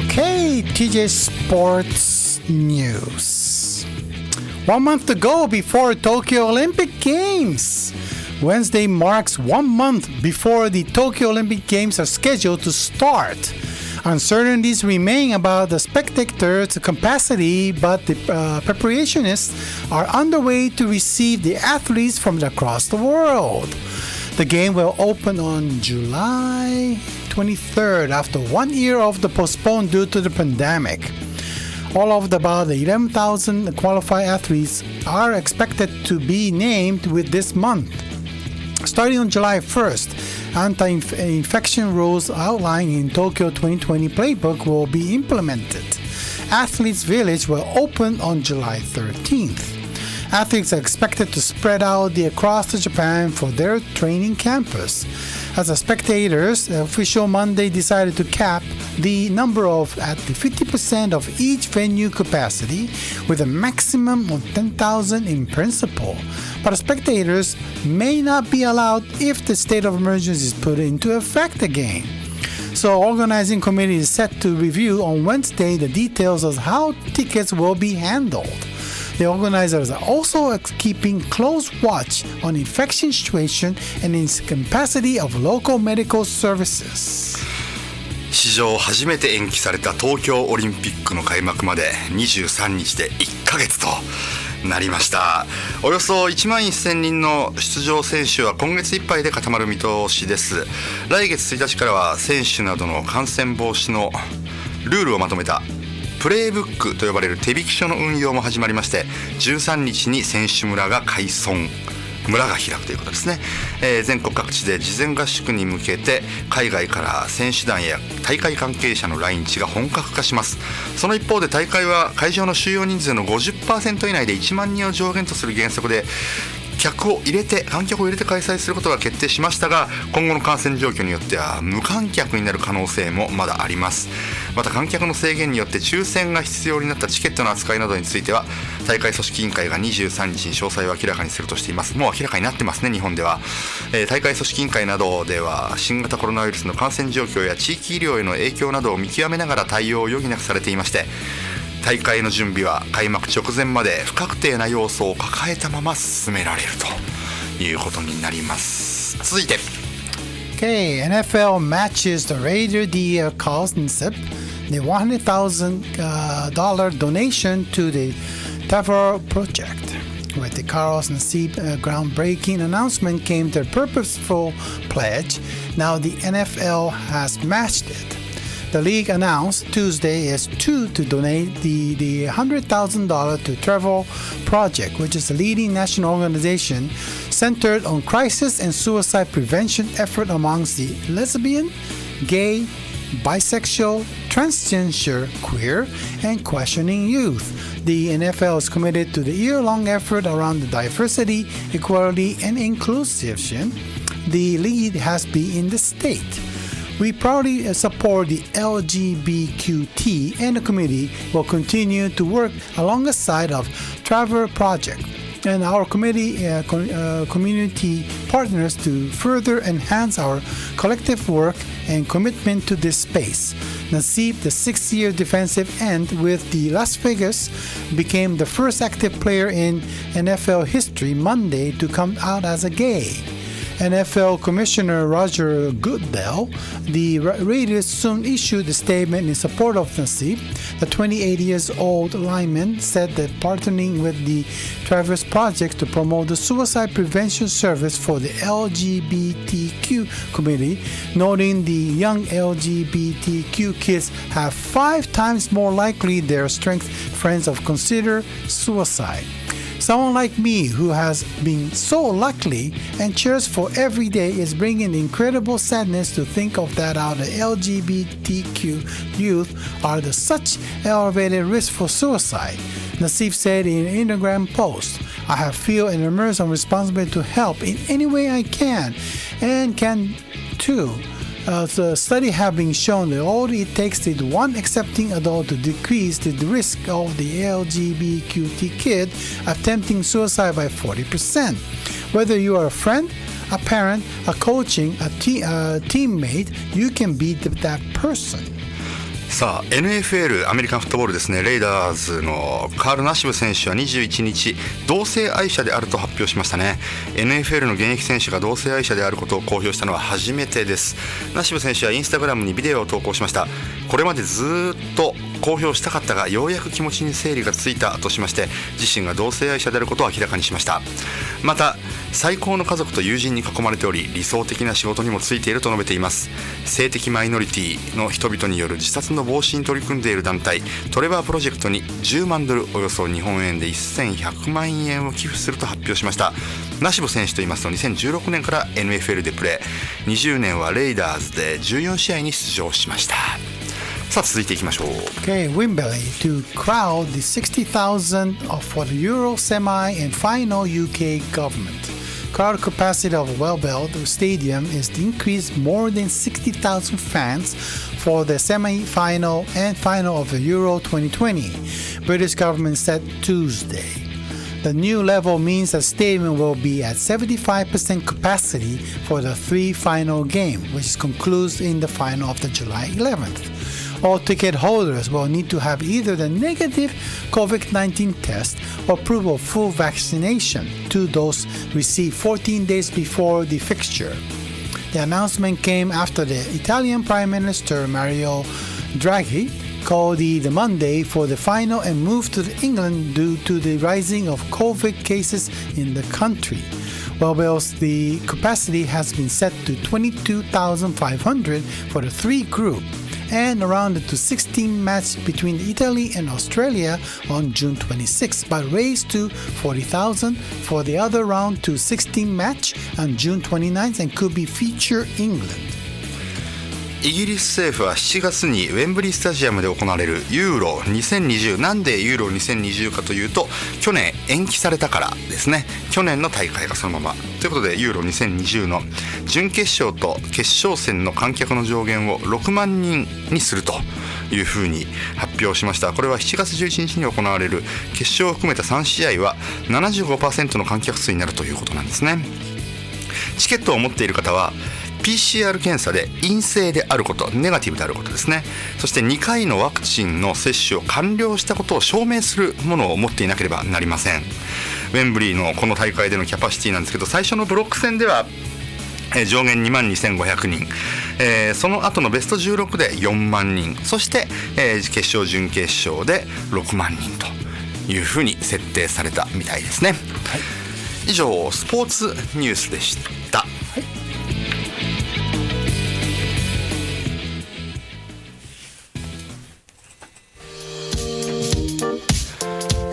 Okay, TJ Sports News. 1 month to go before Tokyo Olympic Games. Wednesday marks 1 month before the Tokyo Olympic Games are scheduled to start. Uncertainties remain about the spectators' capacity, but the preparations are underway to receive the athletes from across the world. The game will open on July 23rd after 1 year of the postponed due to the pandemic. All of about 11,000 qualified athletes are expected to be named with this month. Starting on July 1st, anti-infection rules outlined in Tokyo 2020 playbook will be implemented. Athletes Village will open on July 13th. Athletes are expected to spread out across Japan for their training campus. As a spectators, the official Monday decided to cap the number at the 50% of each venue capacity with a maximum of 10,000 in principle. But spectators may not be allowed if the state of emergency is put into effect again. So organizing committee is set to review on Wednesday the details of how tickets will be handled. The organizers are also keeping close watch on infection situation and its capacity of local medical services. 史上初めて延期された東京オリンピックの開幕まで23日で1ヶ月となりました。およそ1万1000人の出場選手は今月いっぱいで固まる見通しです。来月1日からは選手などの感染防止のルールをまとめたプレイブックと呼ばれる手引き書の運用も始まりまして、13日に選手村が開くということですね。全国各地で事前合宿に向けて海外から選手団や大会関係者の来日が本格化します。その一方で大会は会場の収容人数の 50% 以内で1万人を上限とする原則で観客を入れて開催することが決定しましたが、今後の感染状況によっては無観客になる可能性もまだあります。また観客の制限によって抽選が必要になったチケットの扱いなどについては大会組織委員会が23日に詳細を明らかにするとしています。もう明らかになってますね、日本では。大会組織委員会などでは新型コロナウイルスの感染状況や地域医療への影響などを見極めながら対応を余儀なくされていまして、大会の準備は開幕直前まで不確定な要素を抱えたまま進められるということになります。続いて Okay, NFL matches the Raider the concept, the $100,000 donation to the TAVR project. With the Carlos Nassib groundbreaking announcement came their purposeful pledge. Now the NFL has matched it. The league announced Tuesday to donate the $100,000 to TAVR Project, which is a leading national organization centered on crisis and suicide prevention effort amongst the lesbian, gay, bisexual, transgender, queer, and questioning youth. The NFL is committed to the year-long effort around the diversity, equality, and inclusion. The lead has been in the state. We proudly support the LGBTQ and the committee will continue to work alongside of TAVR Project and our committee community partners to further enhance our collective work and commitment to this space. Nassib, the 6-year defensive end with the Las Vegas, became the first active player in NFL history Monday to come out as a gay. NFL Commissioner Roger Goodell, the Raiders soon issued a statement in support of Nassib. The 28-year-old lineman said that partnering with the Traverse Project to promote the suicide prevention service for the LGBTQ community, noting the young LGBTQ kids have 5 times more likely their strength friends of consider suicide. Someone like me who has been so lucky and cheers for every day is bringing incredible sadness to think of that our LGBTQ youth are the such elevated risk for suicide. Nassif said in an Instagram post, I have feel an immense responsibility to help in any way I can and can too. The study have been shown that all it takes is one accepting adult to decrease the risk of the LGBTQ kid attempting suicide by 40%. Whether you are a friend, a parent, a coaching, a teammate, you can be that person. さあ NFL アメリカンフットボールですね、レイダーズのカール・ナシブ選手は21日同性愛者であると発表しましたね。 NFL の現役選手が同性愛者であることを公表したのは初めてです。ナシブ選手はインスタグラムにビデオを投稿しました。これまでずっと公表したかったがようやく気持ちに整理がついたとしまして、自身が同性愛者であることを明らかにしました。また最高の家族と友人に囲まれており理想的な仕事にもついていると述べています。性的マイノリティの人々による自殺の防止に取り組んでいる団体トレバープロジェクトに10万ドルおよそ日本円で1100万円を寄付すると発表しました。ナシボ選手といいますと2016年から NFL でプレー、20年はレイダーズで14試合に出場しました。さあ続いていきましょう。 Okay, Wembley to crowd the 60,000 for the Euro semi and final UK government. Crowd capacity of Wembley Stadium is increased more than 60,000 fans for the semi-final and final of the Euro 2020. British government said Tuesday. The new level means the stadium will be at 75% capacity for the three final game, which concludes in the final of the July 11th. All ticket holders will need to have either the negative COVID-19 test or proof of full vaccination, 2 doses received 14 days before the fixture. The announcement came after the Italian Prime Minister Mario Draghi called the Monday for the final and moved to England due to the rising of COVID cases in the country. Wembley's the capacity has been set to 22,500 for the three group and rounded to 16 match between Italy and Australia on June 26, but raised to 40,000 for the other round to 16 match on June 29 and could be feature England. イギリス政府は7月にウェンブリースタジアムで行われるユーロ2020、なんでユーロ2020かというと去年延期されたからですね。去年の大会がそのままということでユーロ2020の準決勝と決勝戦の観客の上限を6万人にするというふうに発表しました。これは7月11日に行われる決勝を含めた3試合は 75% の観客数になるということなんですね。チケットを持っている方はPCR 検査で陰性であること、ネガティブであることですね。そして2回のワクチンの接種を完了したことを証明するものを持っていなければなりません。ウェンブリーのこの大会でのキャパシティなんですけど、最初のブロック戦では上限22,500人、その後のベスト16で4万人、そして、決勝準決勝で6万人というふうに設定されたみたいですね。はい、以上スポーツニュースでした。はい、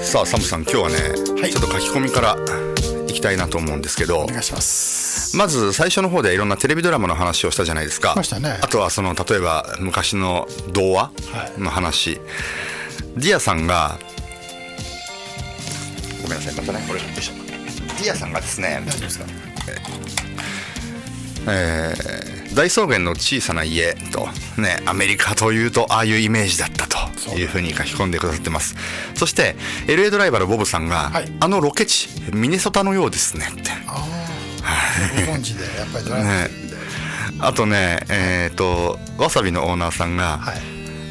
さあサムさん、今日はね、はい、ちょっと書き込みからいきたいなと思うんですけど、お願いします。まず最初の方でいろんなテレビドラマの話をしたじゃないですか。ましたね。あとはその例えば昔の童話の話、はい、ディアさんがごめんなさい、またねこれでしょ。ディアさんがですね、大丈夫ですか、大草原の小さな家とね、アメリカというとああいうイメージだったというふうに書き込んでくださってます。そして LA ドライバーのボブさんが、はい、あのロケ地ミネソタのようですねって。ご存知でやっぱりドライバーで、ね、あとねわさびのオーナーさんが、はい、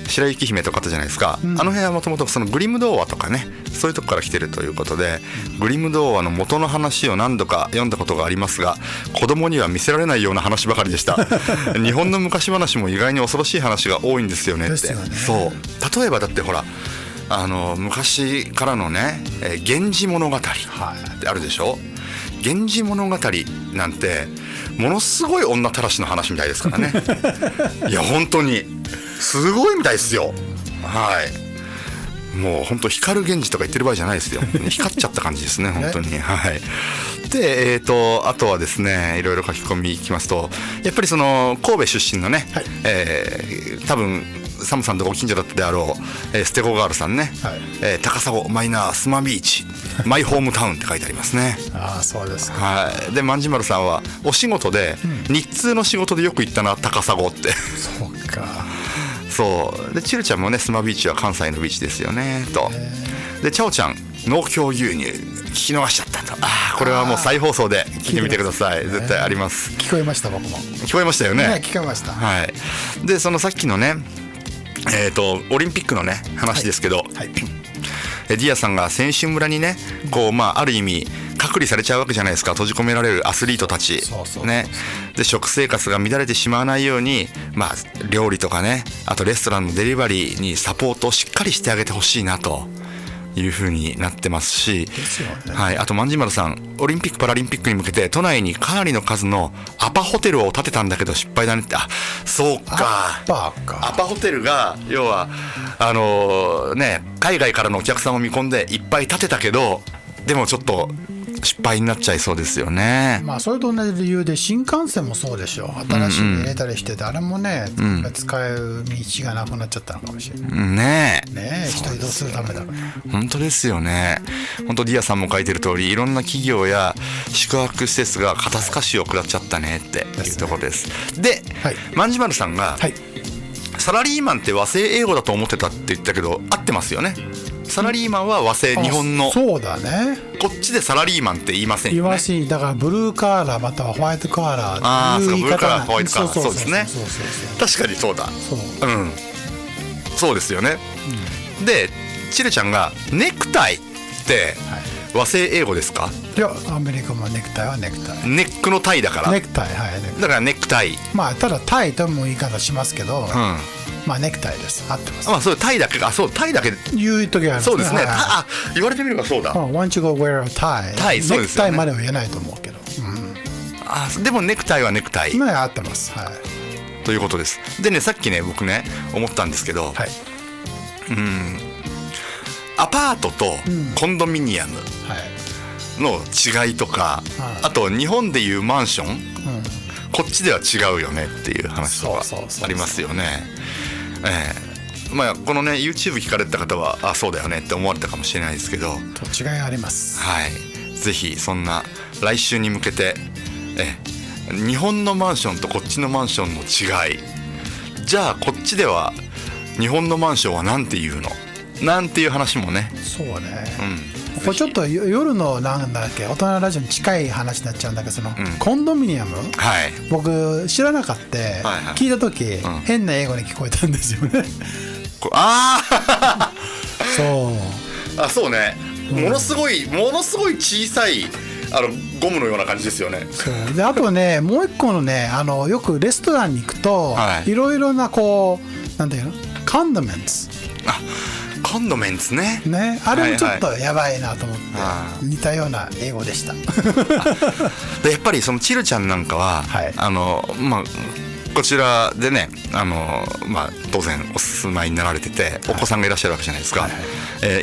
白雪姫とかあったじゃないですか、うん、あの辺はもともとそのグリム童話とかね、そういうとこから来てるということで、グリム童話の元の話を何度か読んだことがありますが、子供には見せられないような話ばかりでした日本の昔話も意外に恐ろしい話が多いんですよねって。そう例えばだってほら昔からのね「源氏物語」ってあるでしょ。源氏物語なんてものすごい女たらしの話みたいですからねいや本当にすごいみたいですよ。はい。もう本当光源氏とか言ってる場合じゃないですよ。光っちゃった感じですね本当に。はい。であとはですね、いろいろ書き込みいきますと、やっぱりその神戸出身のね、多分サムさんとご近所だったであろう、ステゴガールさんね、高砂マイナースマビーチマイホームタウンって書いてありますね。ああそうですか。はい。で万次丸さんはお仕事で、日通の仕事でよく行ったな高砂ってそうか。そうでチルちゃんもね、スマビーチは関西のビーチですよねと。でチャオちゃん農協牛乳聞き逃しちゃったと。これはもう再放送で聞いてみてください。絶対あります。聞こえました。僕も聞こえましたよね。聞こえました。はい。でそのさっきのねオリンピックのね話ですけど、ディアさんが選手村にねこうある意味隔離されちゃうわけじゃないですか。閉じ込められるアスリートたちね。で食生活が乱れてしまわないように料理とかね、あとレストランのデリバリーにサポートをしっかりしてあげてほしいなという風になってますし、はい。あと万次丸さん、オリンピックパラリンピックに向けて都内にかなりの数のアパホテルを建てたんだけど失敗だねって。そうか。アパホテルが要は海外からのお客さんを見込んでいっぱい建てたけど、でもちょっと失敗になっちゃいそうですよね。それと同じ理由で新幹線もそうでしょ。新しいの入れたりしてて、あれもね、使える道がなくなっちゃったのかもしれないね。人移動するためだから。本当ですよね。本当ディアさんも書いてる通り、いろんな企業や宿泊施設が肩透かしを食らっちゃったねっていうところです。で、万次丸さんが、サラリーマンって和製英語だと思ってたって言ったけど合ってますよね。サラリーマンは和製日本の。そうだね。こっちでサラリーマンって言いませんよね。言いますし、だからブルーカーラーまたはホワイトカーラー。そうブルーカーラーホワイトカーラー。そうですね。確かにそうだ。そうですよね。でチルちゃんがネクタイって和製英語ですか？いや、アメリカもネクタイはネクタイ。ネックのタイだから。ネクタイ、だからネクタイ。ただタイとも言い方しますけど、ネクタイです。合ってます。そうタイだけ。タイだけ言う時があるんですね。そうですね。言われてみればそうだ。Once you go wear a tie。タイ、そうですよね。ネクタイまでは言えないと思うけど。でもネクタイはネクタイ。合ってます。ということです。でね、さっきね僕ね思ったんですけど、アパートとコンドミニアムの違いとか、あと日本でいうマンション、こっちでは違うよねっていう話とかありますよね。このね YouTube 聞かれた方はそうだよねって思われたかもしれないですけど、違いあります。ぜひそんな来週に向けて日本のマンションとこっちのマンションの違い、じゃあこっちでは日本のマンションはなんていうのなんていう話もね。そうね。これちょっと夜のなんだっけ大人ラジオに近い話になっちゃうんだけど、そのコンドミニアム、僕知らなかった。聞いた時変な英語に聞こえたんですよね。そうね。ものすごい小さいゴムのような感じですよね。であとねもう一個のねよくレストランに行くといろいろななんていうのコンドメンツ。コンドメンツね。あれもちょっとやばいなと思って似たような英語でした。でやっぱりそのチルちゃんなんかはこちらでね当然お住まいになられててお子さんがいらっしゃるわけじゃないですか。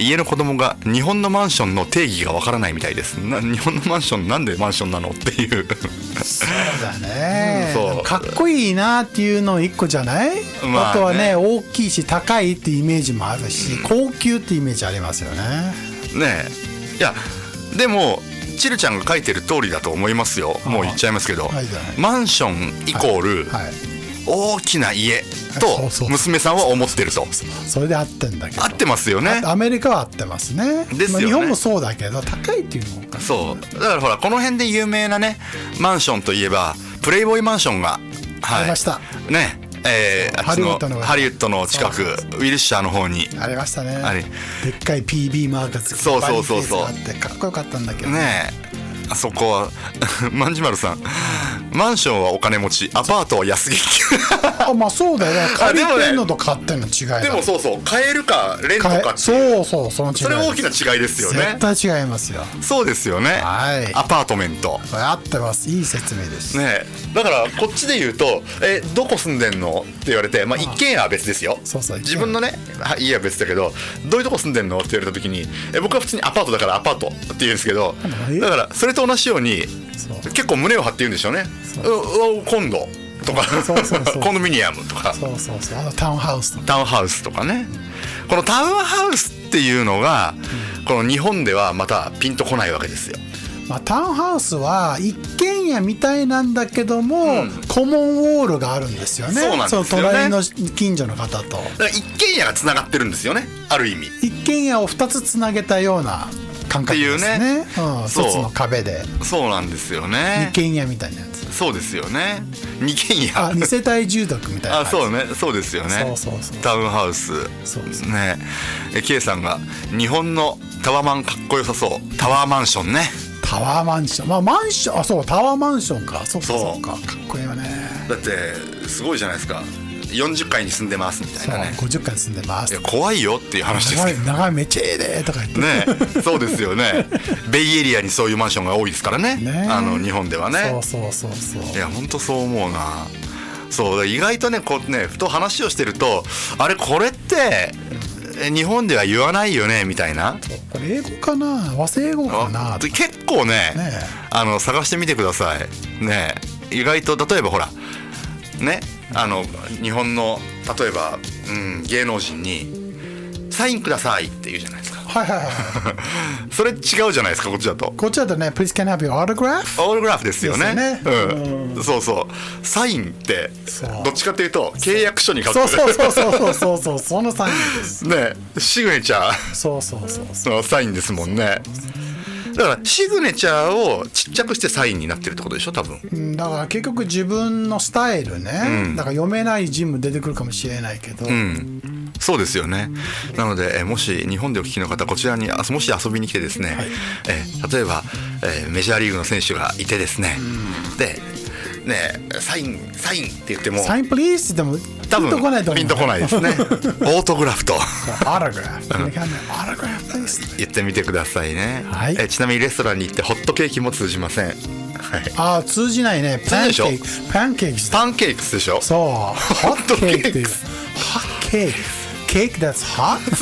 家の子供が日本のマンションの定義がわからないみたいです。日本のマンションなんでマンションなのっていう。そうだね。かっこいいなっていうの一個じゃない？あとはね大きいし高いってイメージもあるし、高級ってイメージありますよね。いやでもチルちゃんが書いてる通りだと思いますよ。もう言っちゃいますけど、マンションイコール大きな家と娘さんは思ってると。それで合ってんだけど。合ってますよね。アメリカは合ってますね。ですよね。日本もそうだけど高いっていうのも。そうだからほらこの辺で有名なねマンションといえばプレイボーイマンションがありましたね。ハリウッドの近くウィルシャーの方にありましたね。でっかい PB マークつけてそうあってかっこよかったんだけどね。あそこはまんじまるさん、マンションはお金持ち、アパートは安月あ、まあそうだよね。借りてんのと買ってんの違いだ。でもそうそう、買えるかレントかっていう、そうそう、その違い。それ大きな違いですよね。絶対違いますよ。そうですよね、はい、アパートメント合ってます。いい説明ですね。だからこっちで言うとどこ住んでんのって言われて、まあ、一軒家は別ですよ。そうそう、自分のね家は別だけど、どういうとこ住んでんのって言われた時に僕は普通にアパートだからアパートって言うんですけど、だからそれと同じように結構胸を張って言うんでしょうね。コンドとかコンドミニアムとか、そうそうそう、タウンハウスとか、タウンハウスとかね。このタウンハウスっていうのが、この日本ではまたピンとこないわけですよ。まあ、タウンハウスは一軒家みたいなんだけども、コモンウォールがあるんですよね。そうなんですよね。その隣の近所の方と。だから一軒家がつながってるんですよね、ある意味。一軒家を2つつなげたような感覚ですね。一つの壁で。そうなんですよね。二軒家みたいなやつ。そうですよね。二軒家。二世帯住宅みたいな。あ、そうね、そうですよね。そうそうそう。タウンハウス。そうですね。K さんが日本のタワマンかっこよさそう。タワーマンションね。タワーマンション、まあマンション、あ、そう、タワーマンションか、そうかそうか、かっこいいよね。だってすごいじゃないですか。40階に住んでますみたいなね。そう、50階に住んでます。いや怖いよっていう話ですけど。長いめっちゃええでとか言ってね。そうですよね。ベイエリアにそういうマンションが多いですからね。日本ではね。そうそうそうそう。いや本当そう思うな。そう意外とね、こうね、ふと話をしてると、あれこれって日本では言わないよねみたいな。これ英語かな、和製英語かな。結構ね、探してみてくださいね。意外と例えばほらね、日本の例えば、芸能人にサインくださいって言うじゃないですか。はいはいはい。それ違うじゃないですか、こっちだと。こっちだとね、Please can I have your autograph？ オートグラフですよね。ね、そうそう。サインってどっちかというと契約書に書く。そうそのサインです。ね、シグネチャー。そうサインですもんね。だからシグネチャーをちっちゃくしてサインになってるってことでしょ、多分。だから結局自分のスタイルね、だから読めない字も出てくるかもしれないけど、そうですよね。なのでもし日本でお聞きの方、こちらにもし遊びに来てですね、例えば、メジャーリーグの選手がいてですね、でね、サインって言っても、サインプリーズでも多分ピンとこないですね。オートグラフと言ってみてくださいね。ちなみにレストランに行ってホットケーキも通じません。ああ、通じないね。パンケーキでしょ。そう、ホットケーキっていう。ホットケーキ、ケーキ that's hot で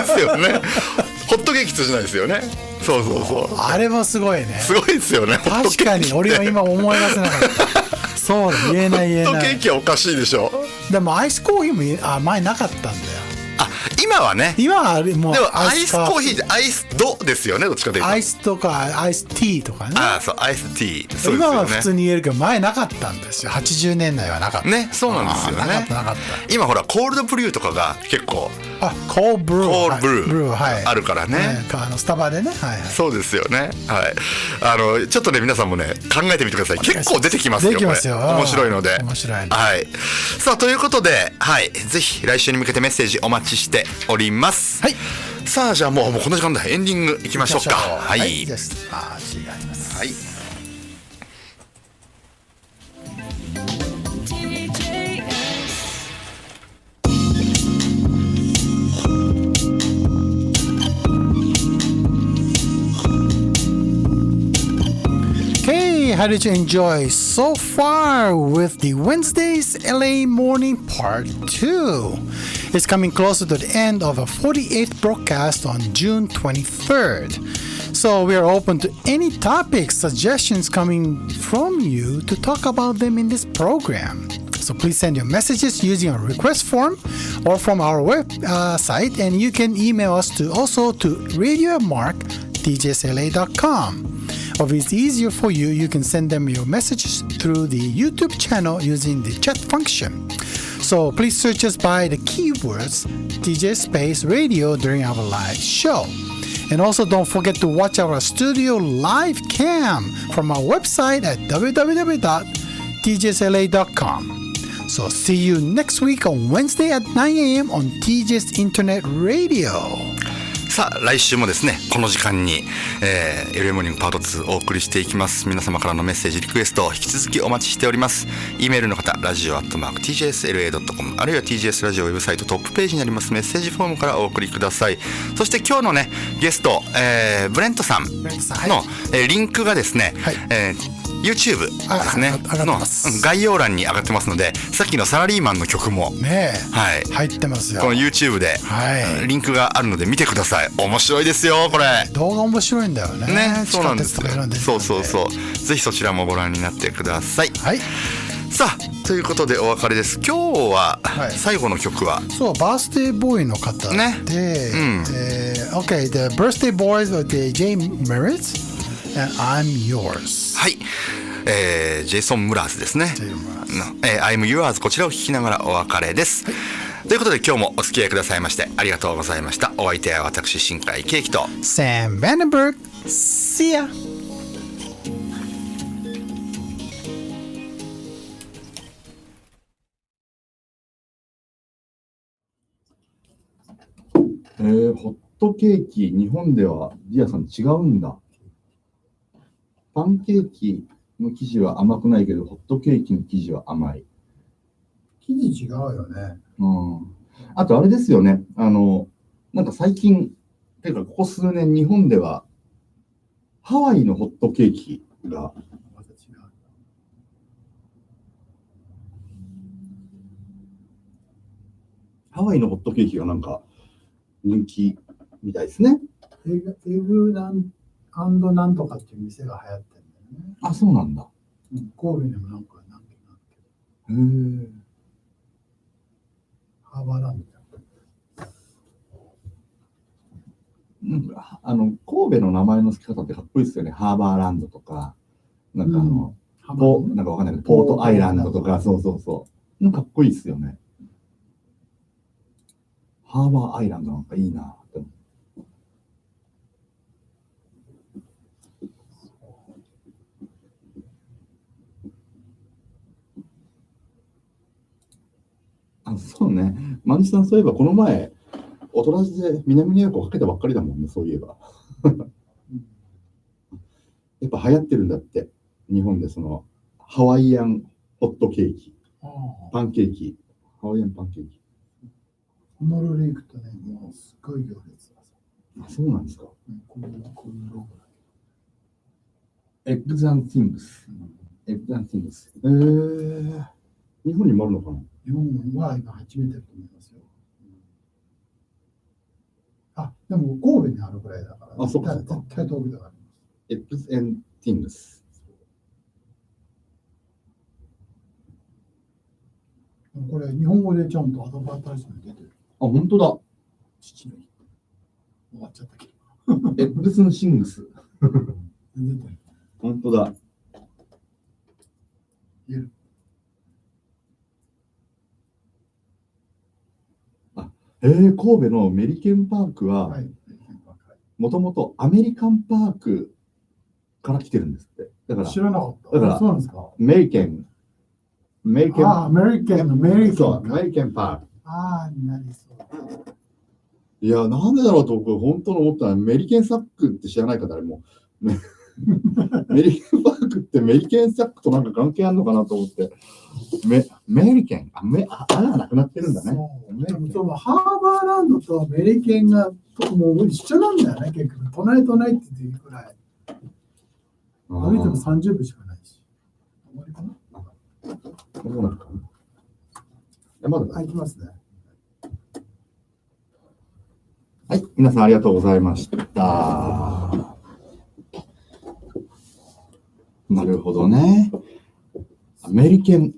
すよね。ホットケーキ通じないですよね。そう。あれもすごいね。すごいですよね。確かに俺は今思い出せなかった。そうだ、言えない。ホットケーキはおかしいでしょ。でもアイスコーヒーも前なかったんだよ。今はね。今はもうでもアイスコーヒーでアイスドですよね、どっちかというと。アイスとかアイスティーとかね。そう、アイスティー。そうですよね。今は普通に言えるけど、前なかったんですよ。80年代はなかった。ね、そうなんですよね。なかった。今ほらコールドブリューとかが結構。コールブルーあるからね。スタバでね。そうですよね。はい。ちょっとね、皆さんもね、考えてみてください。結構出てきますよ。出てきますよ。面白いので。面白い。はい。さあ、ということで、はい、ぜひ来週に向けてメッセージお待ちしております。はい。さあ、じゃあもうこの時間だ。エンディングいきましょうか。はい。はい。違います。はい。How did you enjoy so far with the Wednesday's LA Morning Part 2? It's coming closer to the end of a 48th broadcast on June 23rd. So we are open to any topics, suggestions coming from you to talk about them in this program. So please send your messages using our request form or from our website, and you can email us to radio@djsla.com. Or if it's easier for you, you can send them your messages through the YouTube channel using the chat function. So please search us by the keywords DJ Space Radio during our live show. And also don't forget to watch our studio live cam from our website at www.djsla.com. So see you next week on Wednesday at 9 a.m. on TJ's Internet Radio. さあ来週もですねこの時間に、LA モーニングパート2お送りしていきます。皆様からのメッセージリクエスト引き続きお待ちしております。 E メールの方ラジオ@tjsla.com あるいは TJS ラジオウェブサイトトップページにありますメッセージフォームからお送りください。そして今日のねゲスト、ブレントさんの、リンクがですね、YouTube ですねの概要欄に上がってますので、さっきのサラリーマンの曲もねはい入ってますよ。この YouTube でリンクがあるので見てください。面白いですよこれ。動画面白いんだよね。ね、そうなんですよ。地下鉄とか選んでるんでそうそうそう。ぜひそちらもご覧になってください。はい。さあということでお別れです。今日は最後の曲は、そうバースデーボーイの方で、ね、Okay, the birthday boys are the J Merritt and I'm yours。はい。ジェイソン・ムラーズですね。I'm yours こちらを聴きながらお別れです。ということで今日もお付き合いくださいましてありがとうございました。お相手は私新海圭樹と Sam Vandenberg。See ya。ホットケーキ、日本ではディアさん違うんだ。パンケーキの生地は甘くないけど、ホットケーキの生地は甘い。生地違うよね。あとあれですよね。なんか最近、ていうかここ数年日本では、ハワイのホットケーキが、ハワイのホットケーキがなんか人気みたいですね。エグなんとかっていう店が流行ってるんだよね。あ、そうなんだ。神戸にもなんか何軒かあるけど。ハーバーランド。神戸の名前の付け方ってかっこいいですよね。ハーバーランドとか、なんかなんかわかんないけど、ポートアイランドとか、そうそうそう。かっこいいですよね。ハーバーアイランドなんかいいなって思う。そうね。マンチさん、そういえばこの前、おとらじで南にかけたばっかりだもんね、そういえば。やっぱ流行ってるんだって。日本でその、ハワイアンホットケーキ。パンケーキ。ハワイアンパンケーキ。ホノルル行くとね、もうすごい行列だ。あ、そうなんですか。こういうロゴだエッグザンティングス。エッグザンティングス。日本にもあるのかな。日本は今初めてだと思いますよ。あ、でも神戸にあるぐらいだから。あ、そうかそうか。絶対遠くであります。エッグザンティングス。これ日本語でちゃんとアドバタイズメント出てる。あ、本当だ。父の日。終わっちゃったけど。エッグスンシングス。出てる。本当だ。神戸のメリケンパークは、もともとアメリカンパークから来てるんですって。だから知らなかった。だからそうなんですか。メリケン。アメリケンのメリケン。そう、メリケンパーク。ああ、なりそう。いや、なんでだろうと僕、本当に思ったのは、メリケンサックって知らないか、誰も。メリケンパークってメリケンサックとなんか関係あるのかなと思って。メリケン、あれがなくなってるんだね。そうハーバーランドとメリケンがもう一緒なんだよね、結局。隣って言っていいくらい。歩いても30分しかないし。終わりかな？どうなるかな。まだ行きますね。はい、皆さんありがとうございました。なるほどね。メリケン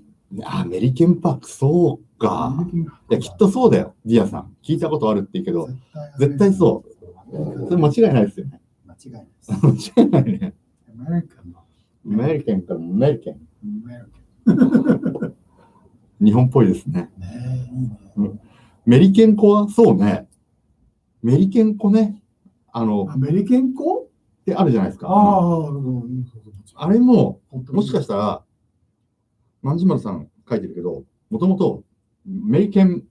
パーク、そうか。いや、きっとそうだよ、ディアさん。聞いたことあるって言うけど、絶対そう。それ間違いないですよね。間違いないです。間違いないね。メリケンからメリケン。日本っぽいですね。メリケン粉はそうね。メリケン粉ね。メリケン粉ってあるじゃないですか。あれも、もしかしたら、万次丸さん書いてるけど、もともとメリケン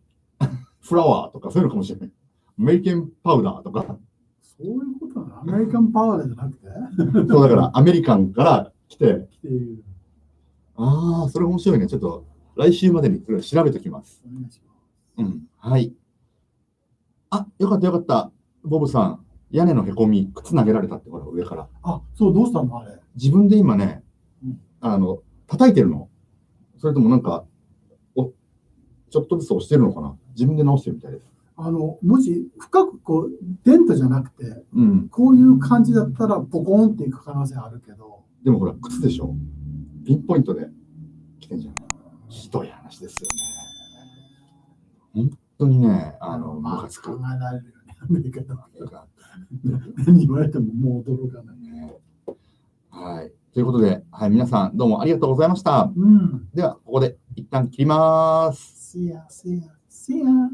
フラワーとかそういうのかもしれない。メリケンパウダーとか、そういうことなの。アメリカンパワーじゃなくてそうだからアメリカンから来て、来ている。ああ、それ面白いね。ちょっと来週までにそれ調べておきます。お願いします。うん。はい。あ、よかったよかった。ボブさん、屋根のへこみ、靴投げられたってほら、上から。あ、そう、どうしたのあれ。自分で今ねうん、叩いてるの？それともなんか、ちょっとずつ押してるのかな？自分で直してるみたいです。もし深くこう、デントじゃなくて、うん。こういう感じだったら、ポコーンっていく可能性あるけど、でもほら、靴でしょ？ピンポイントで来てんじゃん。ひどい話ですよね。本当にね、ムまあ、カつく。考えられるよね、アメリカとか。何言われてももう驚かない。ね。はい。ということで、はい、皆さんどうもありがとうございました。うん。では、ここで一旦切ります。See ya, see ya, see ya.